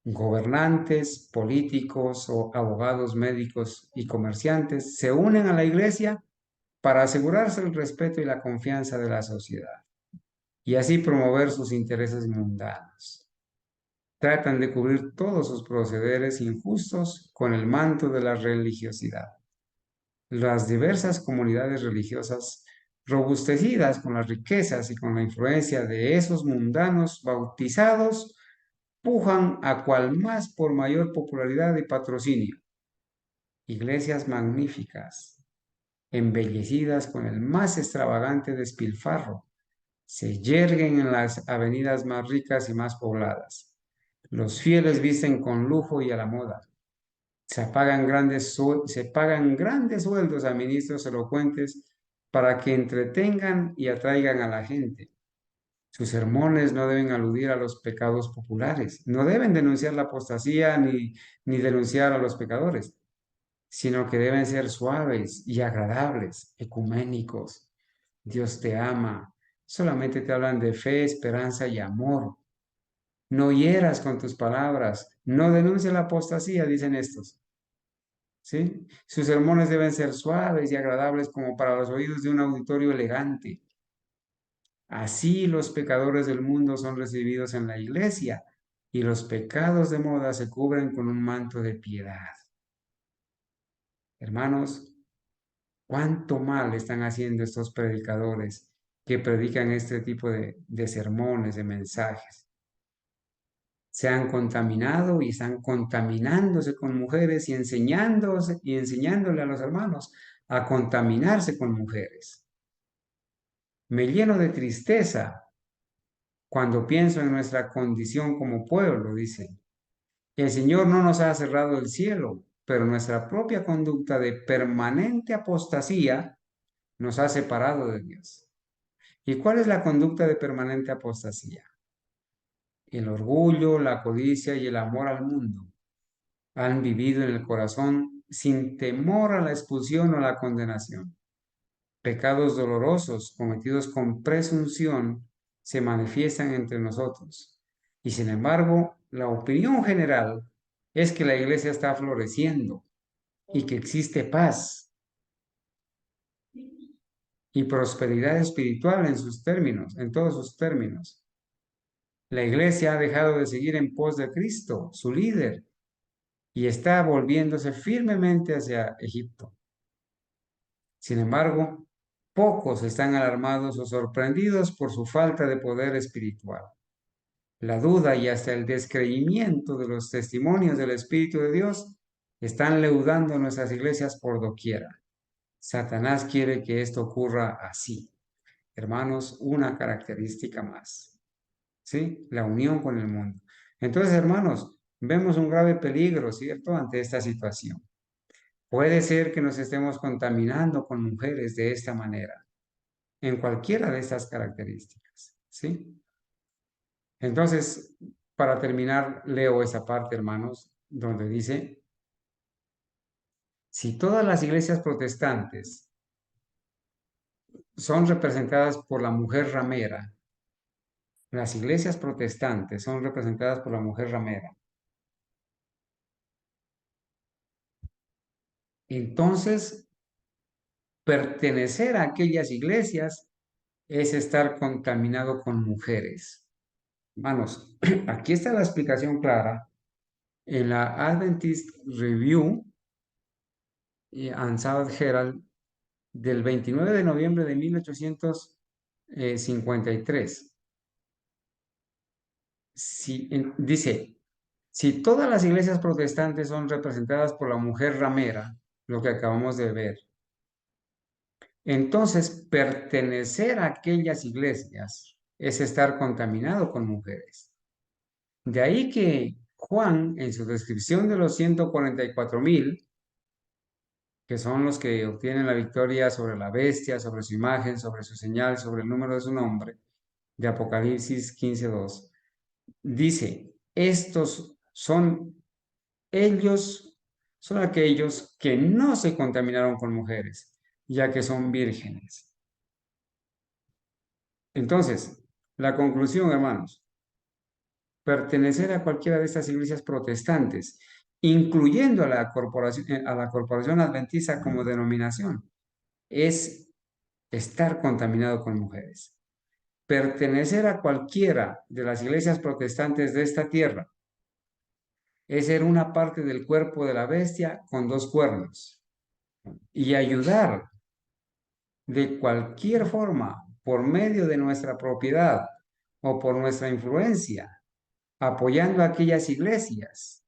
Gobernantes, políticos o abogados, médicos y comerciantes se unen a la iglesia para asegurarse el respeto y la confianza de la sociedad y así promover sus intereses mundanos. Tratan de cubrir todos sus procederes injustos con el manto de la religiosidad. Las diversas comunidades religiosas, robustecidas con las riquezas y con la influencia de esos mundanos bautizados, pujan a cual más por mayor popularidad y patrocinio. Iglesias magníficas, embellecidas con el más extravagante despilfarro, se yerguen en las avenidas más ricas y más pobladas. Los fieles visten con lujo y a la moda. Se pagan grandes sueldos a ministros elocuentes para que entretengan y atraigan a la gente. Sus sermones no deben aludir a los pecados populares, no deben denunciar la apostasía ni denunciar a los pecadores, sino que deben ser suaves y agradables, ecuménicos. Dios te ama. Solamente te hablan de fe, esperanza y amor. No hieras con tus palabras, no denuncies la apostasía, dicen estos. ¿Sí? Sus sermones deben ser suaves y agradables como para los oídos de un auditorio elegante. Así los pecadores del mundo son recibidos en la iglesia y los pecados de moda se cubren con un manto de piedad. Hermanos, cuánto mal están haciendo estos predicadores que predican este tipo de sermones, de mensajes. Se han contaminado y están contaminándose con mujeres y enseñándole a los hermanos a contaminarse con mujeres. Me lleno de tristeza cuando pienso en nuestra condición como pueblo, dice. El Señor no nos ha cerrado el cielo, pero nuestra propia conducta de permanente apostasía nos ha separado de Dios. ¿Y cuál es la conducta de permanente apostasía? El orgullo, la codicia y el amor al mundo han vivido en el corazón sin temor a la expulsión o la condenación. Pecados dolorosos cometidos con presunción se manifiestan entre nosotros. Y sin embargo, la opinión general es que la iglesia está floreciendo y que existe paz y prosperidad espiritual en sus términos, en todos sus términos. La iglesia ha dejado de seguir en pos de Cristo, su líder, y está volviéndose firmemente hacia Egipto. Sin embargo, pocos están alarmados o sorprendidos por su falta de poder espiritual. La duda y hasta el descreimiento de los testimonios del Espíritu de Dios están leudando nuestras iglesias por doquiera. Satanás quiere que esto ocurra así. Hermanos, una característica más. ¿Sí? La unión con el mundo. Entonces, hermanos, vemos un grave peligro, ¿cierto?, ante esta situación. Puede ser que nos estemos contaminando con mujeres de esta manera, en cualquiera de estas características, ¿sí? Entonces, para terminar, leo esa parte, hermanos, donde dice, si todas las iglesias protestantes son representadas por la mujer ramera, las iglesias protestantes son representadas por la mujer ramera, entonces pertenecer a aquellas iglesias es estar contaminado con mujeres. Hermanos, aquí está la explicación clara en la Adventist Review and South Herald del 29 de noviembre de 1853. Dice, si todas las iglesias protestantes son representadas por la mujer ramera, lo que acabamos de ver, entonces pertenecer a aquellas iglesias es estar contaminado con mujeres. De ahí que Juan, en su descripción de los 144,000, que son los que obtienen la victoria sobre la bestia, sobre su imagen, sobre su señal, sobre el número de su nombre, de Apocalipsis 15:2, dice, ellos son aquellos que no se contaminaron con mujeres, ya que son vírgenes. Entonces, la conclusión, hermanos, pertenecer a cualquiera de estas iglesias protestantes, incluyendo a la corporación adventista como denominación, es estar contaminado con mujeres. Pertenecer a cualquiera de las iglesias protestantes de esta tierra es ser una parte del cuerpo de la bestia con dos cuernos y ayudar de cualquier forma por medio de nuestra propiedad o por nuestra influencia, apoyando a aquellas iglesias,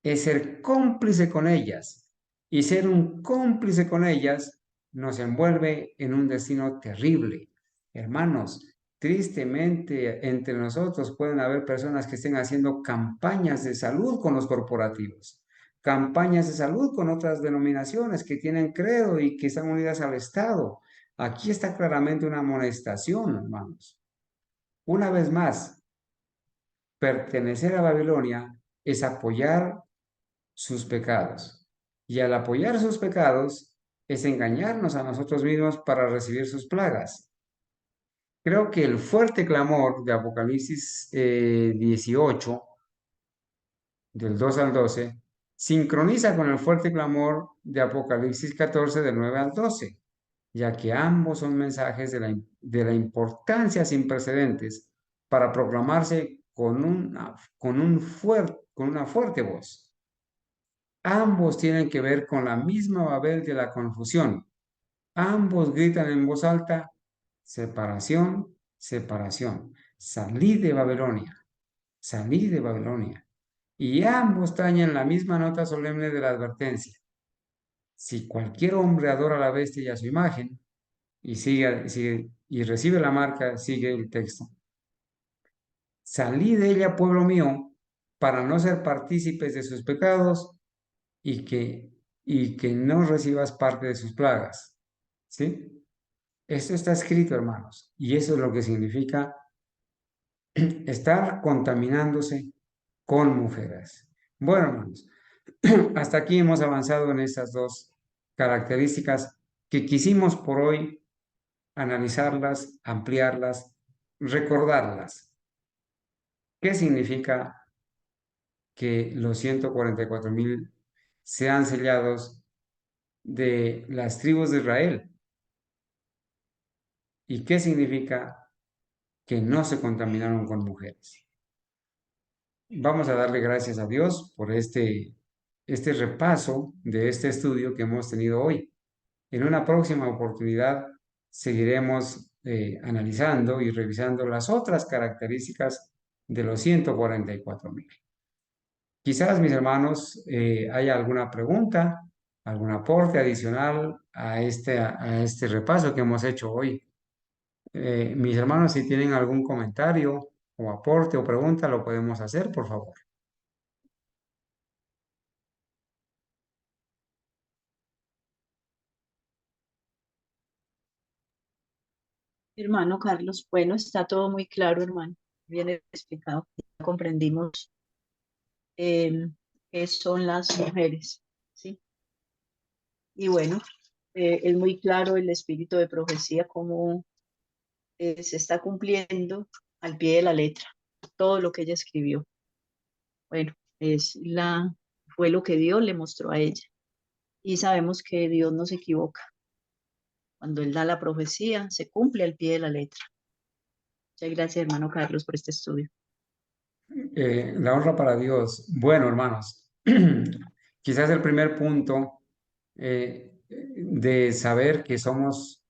es ser cómplice con ellas. Y ser un cómplice con ellas nos envuelve en un destino terrible. Hermanos, tristemente entre nosotros pueden haber personas que estén haciendo campañas de salud con los corporativos, campañas de salud con otras denominaciones que tienen credo y que están unidas al Estado. Aquí está claramente una amonestación, hermanos. Una vez más, pertenecer a Babilonia es apoyar sus pecados. Y al apoyar sus pecados es engañarnos a nosotros mismos para recibir sus plagas. Creo que el fuerte clamor de Apocalipsis 18, del 2 al 12, sincroniza con el fuerte clamor de Apocalipsis 14, del 9 al 12, ya que ambos son mensajes de la importancia sin precedentes para proclamarse con una fuerte voz. Ambos tienen que ver con la misma Babel de la confusión. Ambos gritan en voz alta, separación, separación. Salid de Babilonia, salid de Babilonia. Y ambos tañen la misma nota solemne de la advertencia. Si cualquier hombre adora a la bestia y a su imagen y recibe la marca, sigue el texto. Salid de ella, pueblo mío, para no ser partícipes de sus pecados y que no recibas parte de sus plagas. ¿Sí? Esto está escrito, hermanos, y eso es lo que significa estar contaminándose con mujeres. Bueno, hermanos, hasta aquí hemos avanzado en estas dos características que quisimos por hoy analizarlas, ampliarlas, recordarlas. ¿Qué significa que los 144,000 sean sellados de las tribus de Israel? ¿Y qué significa que no se contaminaron con mujeres? Vamos a darle gracias a Dios por este repaso de este estudio que hemos tenido hoy. En una próxima oportunidad seguiremos analizando y revisando las otras características de los 144,000. Quizás, mis hermanos, haya alguna pregunta, algún aporte adicional a este repaso que hemos hecho hoy. Mis hermanos, si tienen algún comentario o aporte o pregunta, lo podemos hacer, por favor. Hermano Carlos, bueno, está todo muy claro, hermano. Bien explicado. Ya comprendimos eh, qué son las mujeres, ¿sí? Y bueno, es muy claro el espíritu de profecía, cómo se está cumpliendo al pie de la letra todo lo que ella escribió. Bueno, fue lo que Dios le mostró a ella. Y sabemos que Dios no se equivoca. Cuando Él da la profecía, se cumple al pie de la letra. Muchas gracias, hermano Carlos, por este estudio. La honra para Dios. Bueno, hermanos, quizás el primer punto de saber que somos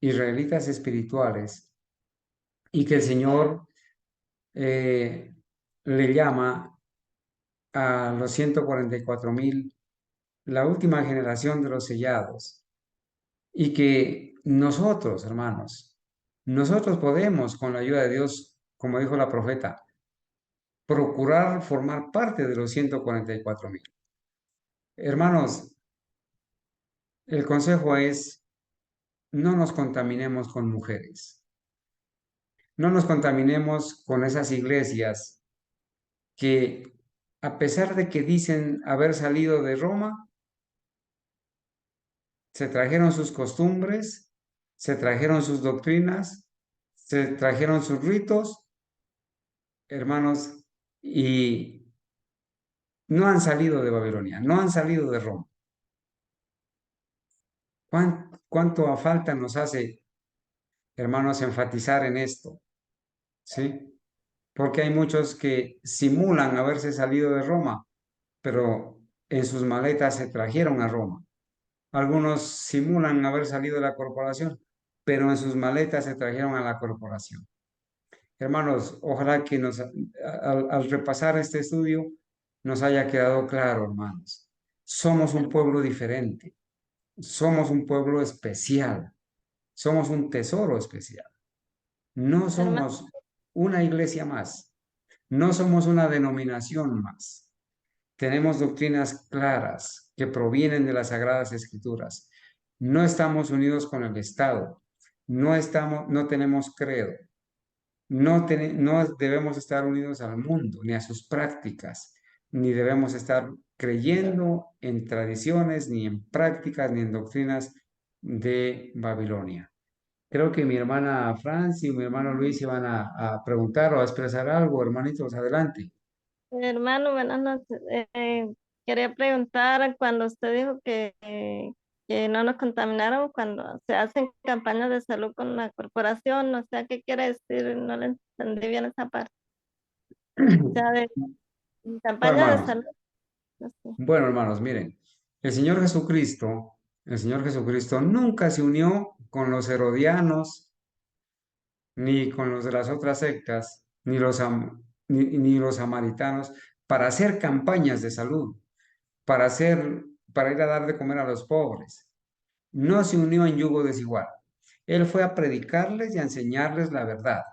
israelitas espirituales y que el Señor eh, le llama a los 144,000 la última generación de los sellados y que nosotros, hermanos, nosotros podemos, con la ayuda de Dios, como dijo la profeta, procurar formar parte de los 144,000. Hermanos, el consejo es, no nos contaminemos con mujeres, no nos contaminemos con esas iglesias que, a pesar de que dicen haber salido de Roma, se trajeron sus costumbres, se trajeron sus doctrinas, se trajeron sus ritos, hermanos, y no han salido de Babilonia, no han salido de Roma. ¿Cuánto a falta nos hace, hermanos, enfatizar en esto? ¿Sí? Porque hay muchos que simulan haberse salido de Roma, pero en sus maletas se trajeron a Roma. Algunos simulan haber salido de la corporación, pero en sus maletas se trajeron a la corporación. Hermanos, ojalá que al repasar este estudio nos haya quedado claro, hermanos. Somos un pueblo diferente, somos un pueblo especial, somos un tesoro especial. No Hermano, somos una iglesia más, no somos una denominación más. Tenemos doctrinas claras que provienen de las Sagradas Escrituras. No estamos unidos con el Estado, no tenemos credo, no debemos estar unidos al mundo, ni a sus prácticas, ni debemos estar creyendo en tradiciones, ni en prácticas, ni en doctrinas de Babilonia. Creo que mi hermana Franci y mi hermano Luis iban a preguntar o a expresar algo, hermanitos, adelante. hermano, buenas noches. Quería preguntar cuando usted dijo que no nos contaminaron cuando se hacen campañas de salud con la corporación, no sé qué quiere decir, no le entendí bien esa parte. O sea, de Bueno, campaña de hermanos, salud, no sé. bueno, hermanos, miren, el Señor Jesucristo, el Señor Jesucristo nunca se unió con los herodianos, ni con los de las otras sectas, ni los samaritanos, para hacer campañas de salud, para ir a dar de comer a los pobres. No se unió en yugo desigual. Él fue a predicarles y a enseñarles la verdad.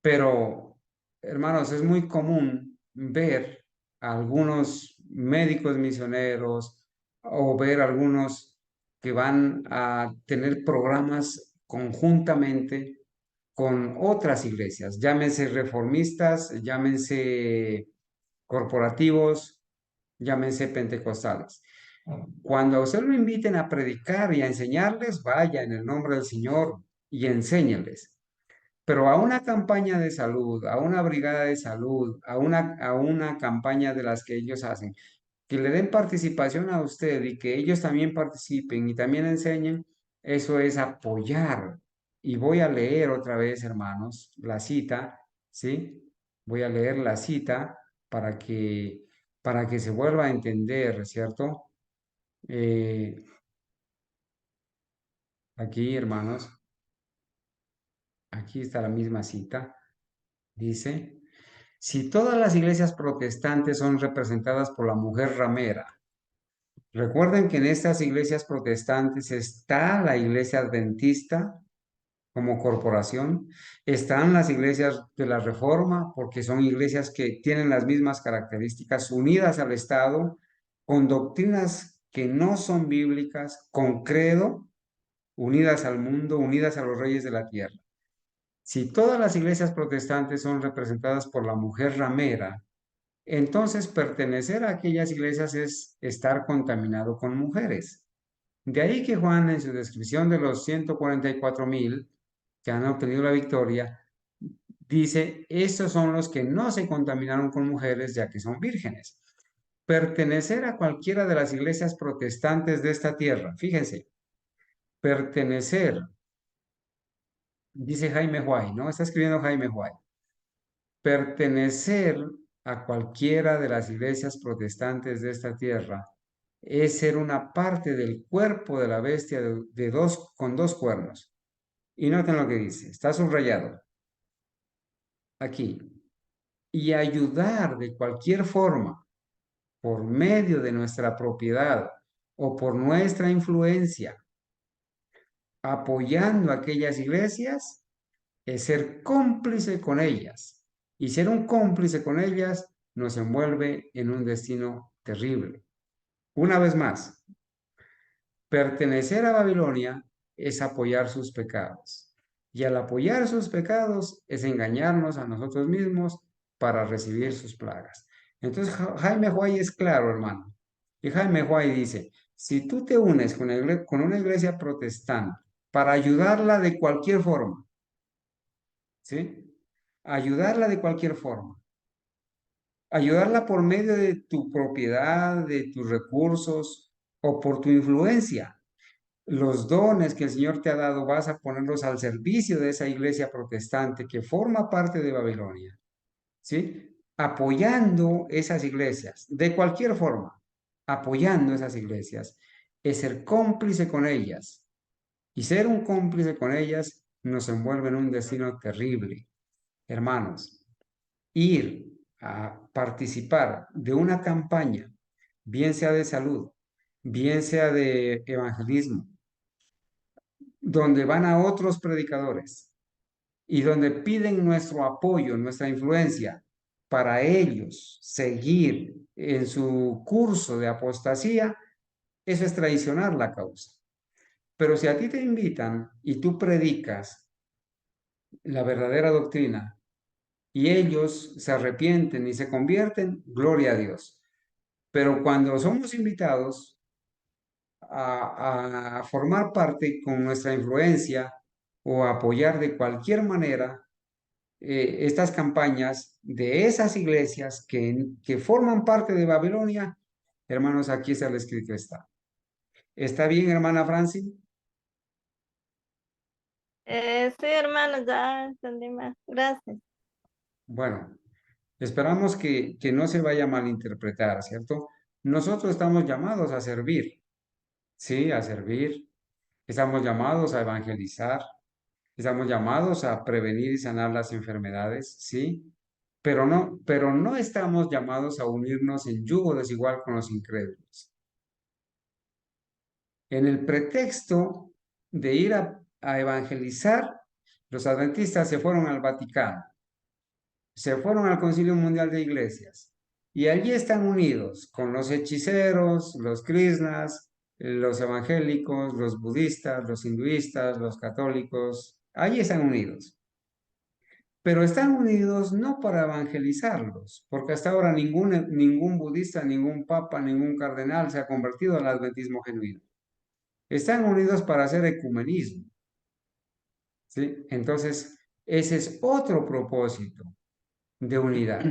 Pero, hermanos, es muy común ver a algunos médicos misioneros o ver algunos que van a tener programas conjuntamente con otras iglesias, llámense reformistas, llámense corporativos, llámense pentecostales. Cuando a usted lo inviten a predicar y a enseñarles, vaya en el nombre del Señor y enséñenles. Pero a una campaña de salud, a una brigada de salud, a una campaña de las que ellos hacen, que le den participación a usted y que ellos también participen y también enseñen, eso es apoyar. Y voy a leer otra vez, hermanos, la cita, ¿sí? Voy a leer la cita para que se vuelva a entender, ¿cierto? Eh, aquí, hermanos, aquí está la misma cita. Dice, si todas las iglesias protestantes son representadas por la mujer ramera, recuerden que en estas iglesias protestantes está la iglesia adventista como corporación, están las iglesias de la Reforma, porque son iglesias que tienen las mismas características, unidas al Estado, con doctrinas que no son bíblicas, con credo, unidas al mundo, unidas a los reyes de la tierra. Si todas las iglesias protestantes son representadas por la mujer ramera, entonces pertenecer a aquellas iglesias es estar contaminado con mujeres. De ahí que Juan, en su descripción de los 144,000 que han obtenido la victoria, dice, estos son los que no se contaminaron con mujeres ya que son vírgenes. Pertenecer a cualquiera de las iglesias protestantes de esta tierra, fíjense, pertenecer, dice Jaime Huay, ¿no? Está escribiendo Jaime Huay. Pertenecer a cualquiera de las iglesias protestantes de esta tierra es ser una parte del cuerpo de la bestia con dos cuernos. Y noten lo que dice, está subrayado aquí. Y ayudar de cualquier forma, por medio de nuestra propiedad o por nuestra influencia, apoyando a aquellas iglesias, es ser cómplice con ellas. Y ser un cómplice con ellas nos envuelve en un destino terrible. Una vez más, pertenecer a Babilonia es apoyar sus pecados. Y al apoyar sus pecados es engañarnos a nosotros mismos para recibir sus plagas. Entonces Jaime Huay es claro, hermano. Y Jaime Huay dice, si tú te unes con una iglesia protestante para ayudarla de cualquier forma, ¿sí? Ayudarla de cualquier forma. Ayudarla por medio de tu propiedad, de tus recursos o por tu influencia. Los dones que el Señor te ha dado vas a ponerlos al servicio de esa iglesia protestante que forma parte de Babilonia, ¿sí? Apoyando esas iglesias, de cualquier forma, apoyando esas iglesias, es ser cómplice con ellas. Y ser un cómplice con ellas nos envuelve en un destino terrible. Hermanos, ir a participar de una campaña, bien sea de salud, bien sea de evangelismo, donde van a otros predicadores y donde piden nuestro apoyo, nuestra influencia para ellos seguir en su curso de apostasía, eso es traicionar la causa. Pero si a ti te invitan y tú predicas la verdadera doctrina y ellos se arrepienten y se convierten, gloria a Dios. Pero cuando somos invitados a formar parte con nuestra influencia o apoyar de cualquier manera estas campañas de esas iglesias que forman parte de Babilonia, hermanos, aquí está el escrito está. ¿Está bien, hermana Franci? Sí, hermano, ya entendí más. Gracias. Bueno, esperamos que no se vaya a malinterpretar, ¿cierto? Nosotros estamos llamados a servir, ¿sí? A servir. Estamos llamados a evangelizar. Estamos llamados a prevenir y sanar las enfermedades, ¿sí? Pero no estamos llamados a unirnos en yugo desigual con los incrédulos. En el pretexto de ir a evangelizar, los adventistas se fueron al Vaticano, se fueron al Concilio Mundial de Iglesias y allí están unidos con los hechiceros, los krishnas, los evangélicos, los budistas, los hinduistas, los católicos, allí están unidos. Pero están unidos no para evangelizarlos, porque hasta ahora ningún budista, ningún papa, ningún cardenal se ha convertido al adventismo genuino. Están unidos para hacer ecumenismo, ¿sí? Entonces, ese es otro propósito de unidad.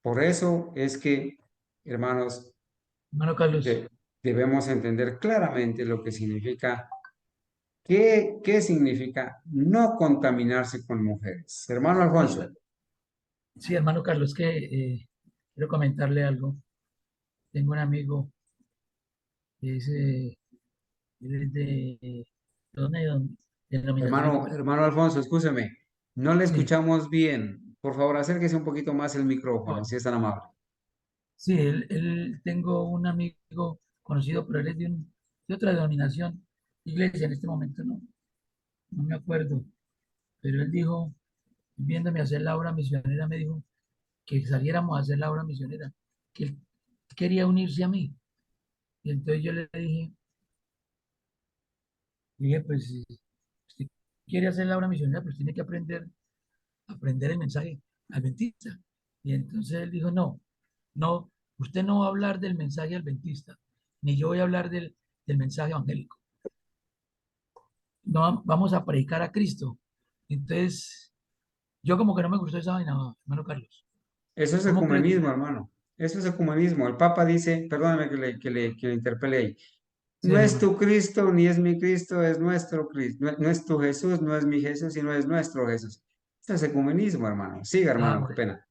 Por eso es que, hermanos, Hermano Carlos, debemos entender claramente lo que significa, qué significa no contaminarse con mujeres. Hermano Alfonso. sí, hermano Carlos, que quiero comentarle algo. Tengo un amigo que es, él es de, ¿dónde? Denominación. Hermano Alfonso, escúcheme, no le Sí, escuchamos bien. Por favor, acérquese un poquito más el micrófono, bueno, si es tan amable. sí, tengo un amigo conocido, pero él es de otra denominación, iglesia en este momento, no me acuerdo, pero él dijo, viéndome hacer la obra misionera, me dijo que saliéramos a hacer la obra misionera, que él quería unirse a mí. Y entonces yo le dije, pues si usted quiere hacer la obra misionera, pues tiene que aprender el mensaje adventista. Y entonces él dijo, no, usted no va a hablar del mensaje adventista, ni yo voy a hablar del mensaje evangélico. No, vamos a predicar a Cristo. Entonces, yo como que no me gustó esa vaina, hermano Carlos. Eso es ¿Cómo cree? ecumenismo, hermano. Eso es ecumenismo. El Papa dice, perdóname que le interpele ahí, Sí, no es hermano. tu Cristo ni es mi Cristo, es nuestro Cristo. No, no es tu Jesús, no es mi Jesús, sino es nuestro Jesús. Eso es ecumenismo, hermano. Siga, Ah, hermano, qué bueno. pena.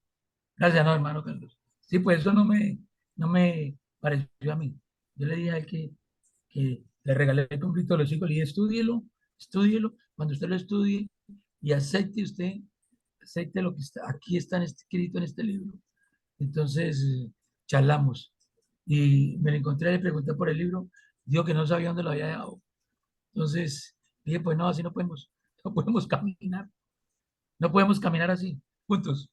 Gracias, no, hermano Carlos. Sí, pues eso no me pareció a mí. Yo le dije a él que le regalé el conflicto de los hijos, le dije, estúdielo, estúdielo, cuando usted lo estudie y acepte lo que está, aquí está escrito en este libro. Entonces, charlamos y me lo encontré, le pregunté por el libro, dijo que no sabía dónde lo había dejado. Entonces, dije, pues no, así no podemos, no podemos caminar, no podemos caminar así, juntos.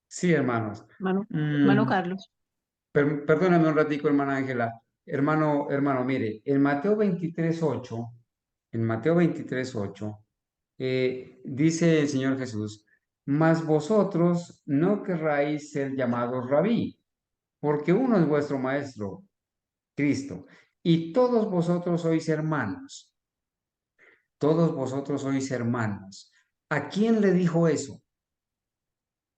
Sí, hermanos. Hermano Mm, Carlos. Perdóname un ratico, hermana Ángela. Hermano, mire, en Mateo 23:8, dice el Señor Jesús, mas vosotros no querráis ser llamados rabí, porque uno es vuestro maestro, Cristo, y todos vosotros sois hermanos, todos vosotros sois hermanos. ¿A quién le dijo eso?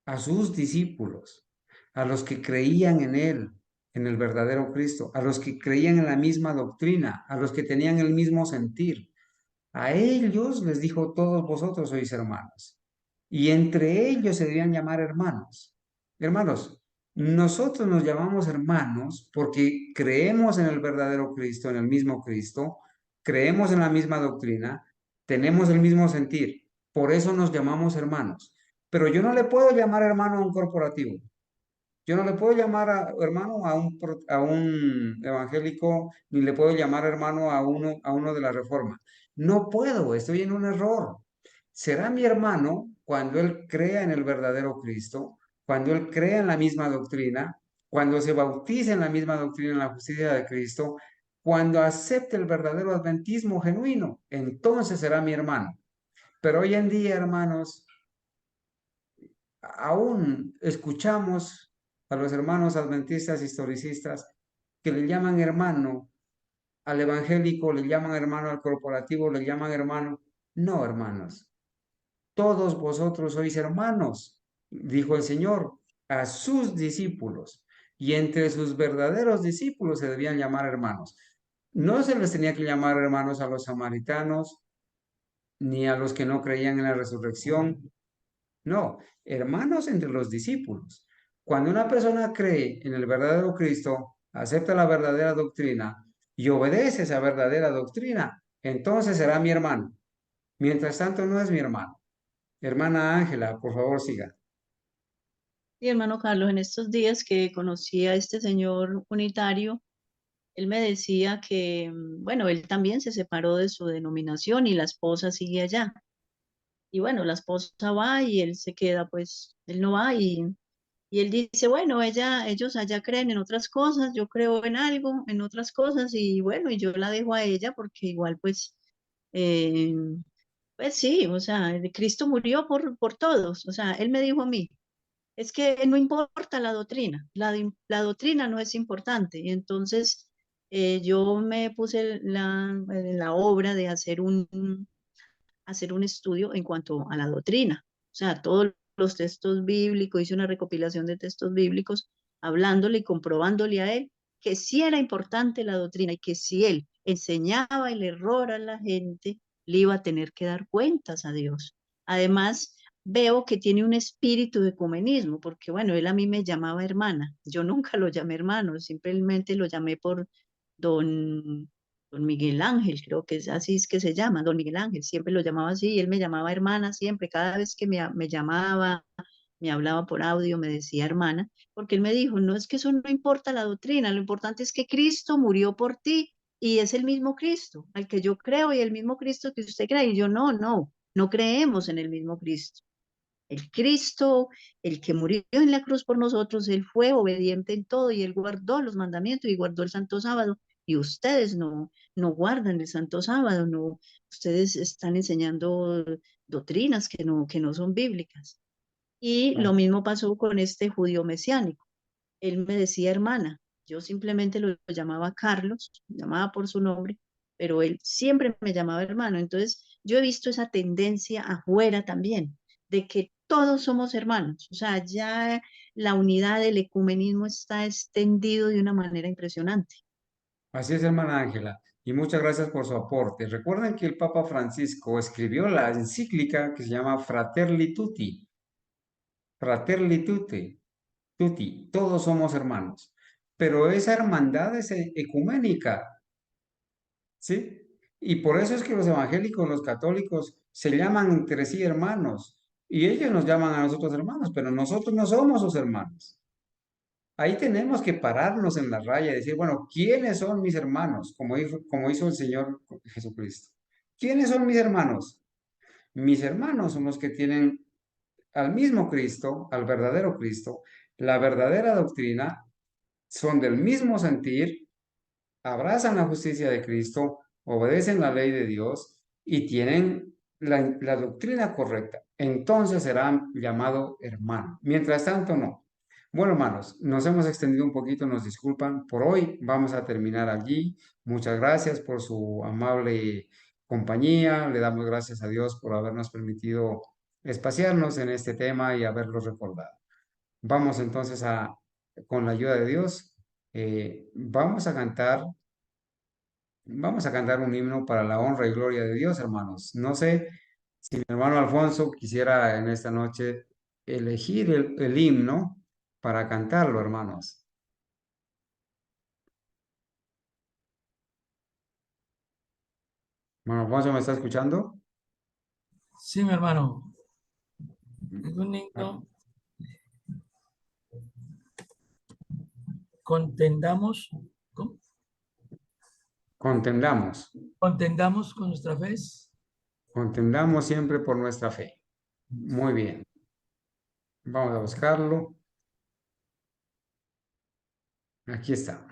A sus discípulos, a los que creían en Él, en el verdadero Cristo, a los que creían en la misma doctrina, a los que tenían el mismo sentir. A ellos les dijo, todos vosotros sois hermanos. Y entre ellos se debían llamar hermanos. Hermanos, nosotros nos llamamos hermanos porque creemos en el verdadero Cristo, en el mismo Cristo, creemos en la misma doctrina, tenemos el mismo sentir. Por eso nos llamamos hermanos. Pero yo no le puedo llamar hermano a un corporativo. Yo no le puedo llamar hermano a un evangélico, ni le puedo llamar hermano a uno de la Reforma. No puedo, estoy en un error. Será mi hermano cuando él crea en el verdadero Cristo, cuando él crea en la misma doctrina, cuando se bautice en la misma doctrina, en la justicia de Cristo, cuando acepte el verdadero adventismo genuino, entonces será mi hermano. Pero hoy en día, hermanos, aún escuchamos a los hermanos adventistas historicistas que le llaman hermano al evangélico, le llaman hermano al corporativo, le llaman hermano. No, hermanos, todos vosotros sois hermanos, dijo el Señor a sus discípulos, y entre sus verdaderos discípulos se debían llamar hermanos. No se les tenía que llamar hermanos a los samaritanos, ni a los que no creían en la resurrección, no, hermanos entre los discípulos. Cuando una persona cree en el verdadero Cristo, acepta la verdadera doctrina y obedece esa verdadera doctrina, entonces será mi hermano. Mientras tanto, no es mi hermano. Hermana Ángela, por favor, siga. Y hermano Carlos, en estos días que conocí a este señor unitario, él me decía que, bueno, él también se separó de su denominación y la esposa sigue allá. Y bueno, la esposa va y él se queda, pues, él no va y él dice, bueno, ellos allá creen en otras cosas, yo creo en algo, en otras cosas y bueno, y yo la dejo a ella porque igual, eh, pues sí, o sea, Cristo murió por todos, o sea, él me dijo a mí. Es que no importa la doctrina, la doctrina no es importante. Y entonces yo me puse en la obra de hacer un estudio en cuanto a la doctrina. O sea, todos los textos bíblicos, hice una recopilación de textos bíblicos, hablándole y comprobándole a él que sí era importante la doctrina y que si él enseñaba el error a la gente, le iba a tener que dar cuentas a Dios. Además, veo que tiene un espíritu de ecumenismo, porque bueno, él a mí me llamaba hermana, yo nunca lo llamé hermano, simplemente lo llamé por don don Miguel Ángel, creo que es así es que se llama, don Miguel Ángel, siempre lo llamaba así, y él me llamaba hermana siempre, cada vez que me llamaba, me hablaba por audio, me decía hermana, porque él me dijo, no es que eso no importa la doctrina, lo importante es que Cristo murió por ti y es el mismo Cristo, al que yo creo y el mismo Cristo que usted cree, y yo no creemos en el mismo Cristo. El Cristo, el que murió en la cruz por nosotros, él fue obediente en todo y él guardó los mandamientos y guardó el santo sábado. Y ustedes no guardan el santo sábado, no, ustedes están enseñando doctrinas que no son bíblicas. Y lo mismo pasó con este judío mesiánico. Él me decía hermana, yo simplemente lo llamaba Carlos, llamaba por su nombre, pero él siempre me llamaba hermano. Entonces, yo he visto esa tendencia afuera también, de que todos somos hermanos. O sea, ya la unidad del ecumenismo está extendido de una manera impresionante. Así es, hermana Ángela. Y muchas gracias por su aporte. Recuerden que el Papa Francisco escribió la encíclica que se llama Fratelli Tutti, fratelli tutti, todos somos hermanos. Pero esa hermandad es ecuménica, ¿sí? Y por eso es que los evangélicos, los católicos, se llaman entre sí hermanos. Y ellos nos llaman a nosotros hermanos, pero nosotros no somos sus hermanos. Ahí tenemos que pararnos en la raya y decir, bueno, ¿quiénes son mis hermanos? Como hizo el Señor Jesucristo. ¿Quiénes son mis hermanos? Mis hermanos son los que tienen al mismo Cristo, al verdadero Cristo, la verdadera doctrina, son del mismo sentir, abrazan la justicia de Cristo, obedecen la ley de Dios y tienen la doctrina correcta. Entonces serán llamados hermanos. Mientras tanto, no. Bueno, hermanos, nos hemos extendido un poquito, nos disculpan. Por hoy vamos a terminar allí. Muchas gracias por su amable compañía. Le damos gracias a Dios por habernos permitido espaciarnos en este tema y haberlo recordado. Vamos entonces con la ayuda de Dios, vamos a cantar un himno para la honra y gloria de Dios, hermanos. No sé si mi hermano Alfonso quisiera en esta noche elegir el himno para cantarlo, hermanos. Hermano Alfonso, ¿me está escuchando? Sí, mi hermano. Es un Ah, himno. Contendamos, ¿cómo? Contendamos, Contendamos con nuestra fe. contendamos siempre por nuestra fe. Muy bien, vamos a buscarlo. Aquí está.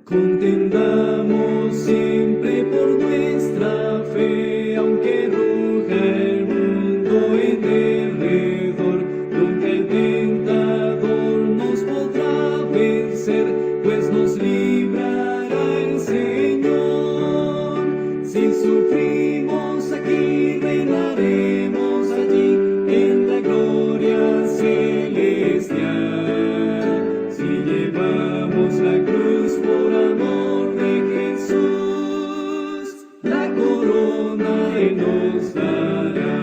Contendamos siempre por nuestra fe, aunque ruja el mundo en derredor, nunca el tentador nos podrá vencer, pues nos librará el Señor. Si sufrimos aquí, reinaremos allí en la gloria celestial. Si llevamos la cruz por amor de Jesús, la corona Él nos dará.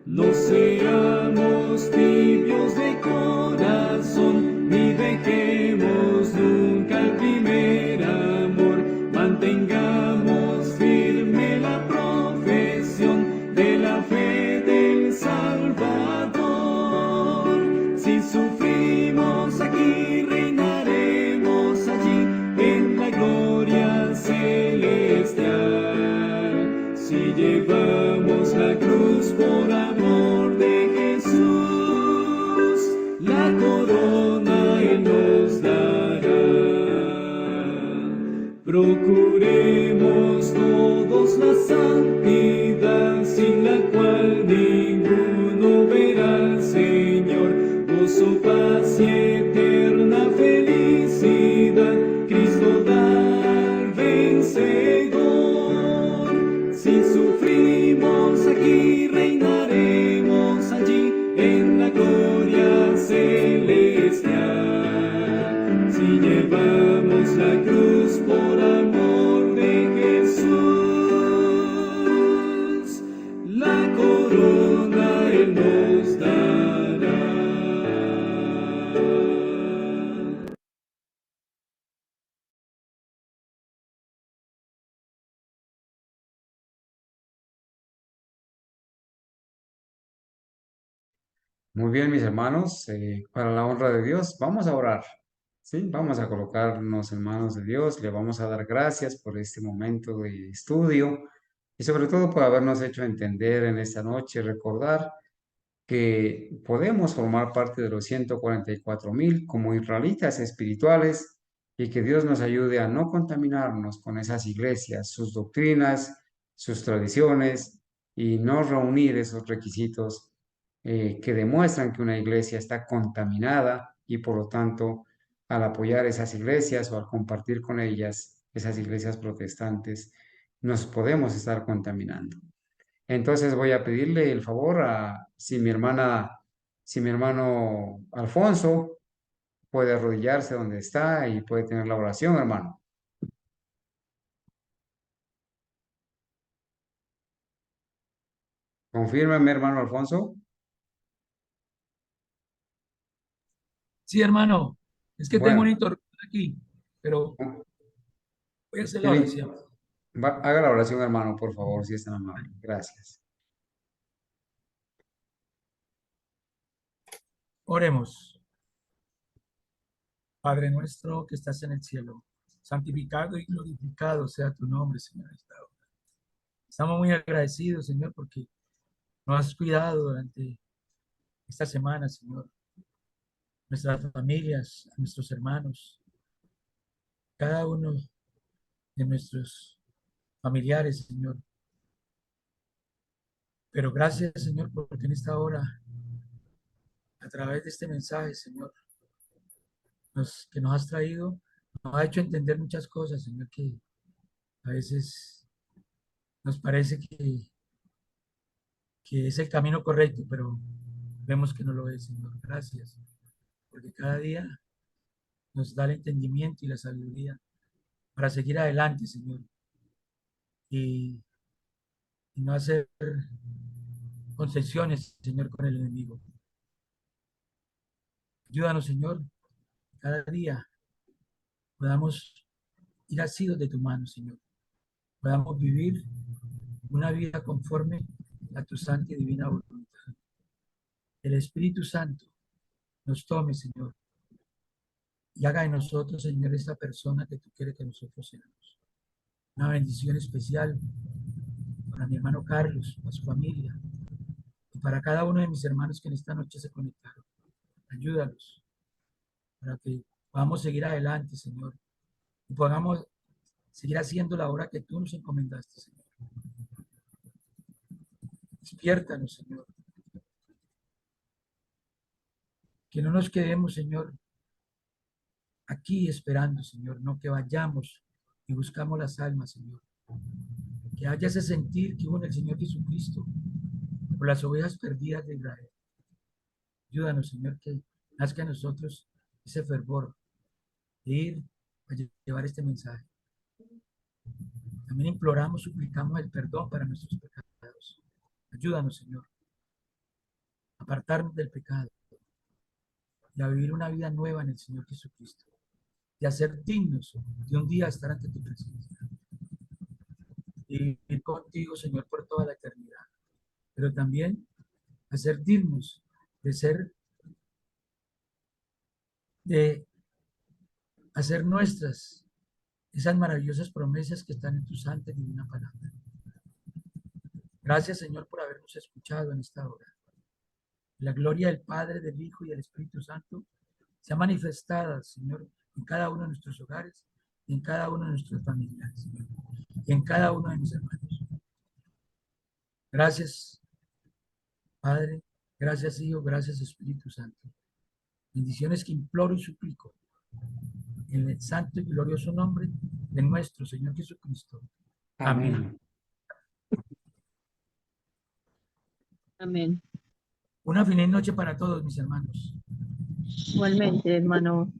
No seamos tibios de corazón, ni dejemos nunca el primer amor. Mantengamos firme la profesión de la fe del Salvador. Si sufrimos aquí, reinaremos allí en la gloria celestial. Si llevamos la cruz por amor de Jesús, la corona Él nos dará. Procuremos todos la santidad, sin la cual ninguno verá al Señor. Gozo, paz y eterna felicidad, Cristo da al vencedor. Si sufrimos aquí, reinaremos allí en la gloria celestial. Si llevamos la cruz por amor de Jesús, la corona Él nos dará. Muy bien, mis hermanos, para la honra de Dios, vamos a orar, ¿sí? Vamos a colocarnos en manos de Dios, le vamos a dar gracias por este momento de estudio y sobre todo por habernos hecho entender en esta noche, recordar que podemos formar parte de los 144,000 como israelitas espirituales y que Dios nos ayude a no contaminarnos con esas iglesias, sus doctrinas, sus tradiciones y no reunir esos requisitos que demuestran que una iglesia está contaminada y por lo tanto al apoyar esas iglesias o al compartir con ellas, esas iglesias protestantes, nos podemos estar contaminando. Entonces voy a pedirle el favor a si mi hermano Alfonso puede arrodillarse donde está y puede tener la oración, hermano. Confírmeme, hermano Alfonso. Sí, hermano, es que tengo una Bueno, interrupción aquí, pero voy a hacer la él oración. haga la oración, hermano, por favor, si es tan amable. Gracias. Oremos. Padre nuestro que estás en el cielo, santificado y glorificado sea tu nombre, Señor. Estamos muy agradecidos, Señor, porque nos has cuidado durante esta semana, Señor. Nuestras familias, a nuestros hermanos, cada uno de nuestros familiares, Señor. Pero gracias, Señor, porque en esta hora, a través de este mensaje, Señor, que nos has traído, nos ha hecho entender muchas cosas, Señor, que a veces nos parece que es el camino correcto, pero vemos que no lo es, Señor. Gracias, porque cada día nos da el entendimiento y la sabiduría para seguir adelante, Señor, y, y no hacer concesiones, Señor, con el enemigo. Ayúdanos, Señor, cada día podamos ir asidos de tu mano, Señor. Podamos vivir una vida conforme a tu santa y divina voluntad. El Espíritu Santo nos tome, Señor, y haga de nosotros, Señor, esta persona que tú quieres que nosotros seamos. Una bendición especial para mi hermano Carlos, para su familia, y para cada uno de mis hermanos que en esta noche se conectaron. Ayúdalos para que podamos seguir adelante, Señor, y podamos seguir haciendo la obra que tú nos encomendaste, Señor. Despiértanos, Señor. Que no nos quedemos, Señor, aquí esperando, Señor, no que vayamos y buscamos las almas, Señor. Que haya ese sentir que hubo en el Señor Jesucristo por las ovejas perdidas de Israel. Ayúdanos, Señor, que nazca en nosotros ese fervor de ir a llevar este mensaje. También imploramos, suplicamos el perdón para nuestros pecados. Ayúdanos, Señor, a apartarnos del pecado y a vivir una vida nueva en el Señor Jesucristo. Y a ser dignos de un día estar ante tu presencia. Y ir contigo, Señor, por toda la eternidad. Pero también a ser dignos de hacer nuestras esas maravillosas promesas que están en tu santa y divina palabra. Gracias, Señor, por habernos escuchado en esta hora. La gloria del Padre, del Hijo y del Espíritu Santo sea manifestada, Señor, en cada uno de nuestros hogares y en cada uno de nuestras familias, Señor, y en cada uno de mis hermanos. Gracias, Padre, gracias, Hijo, gracias, Espíritu Santo. Bendiciones que imploro y suplico en el santo y glorioso nombre de nuestro Señor Jesucristo. Amén. Amén. Amén. Una feliz noche para todos, mis hermanos. Igualmente, hermano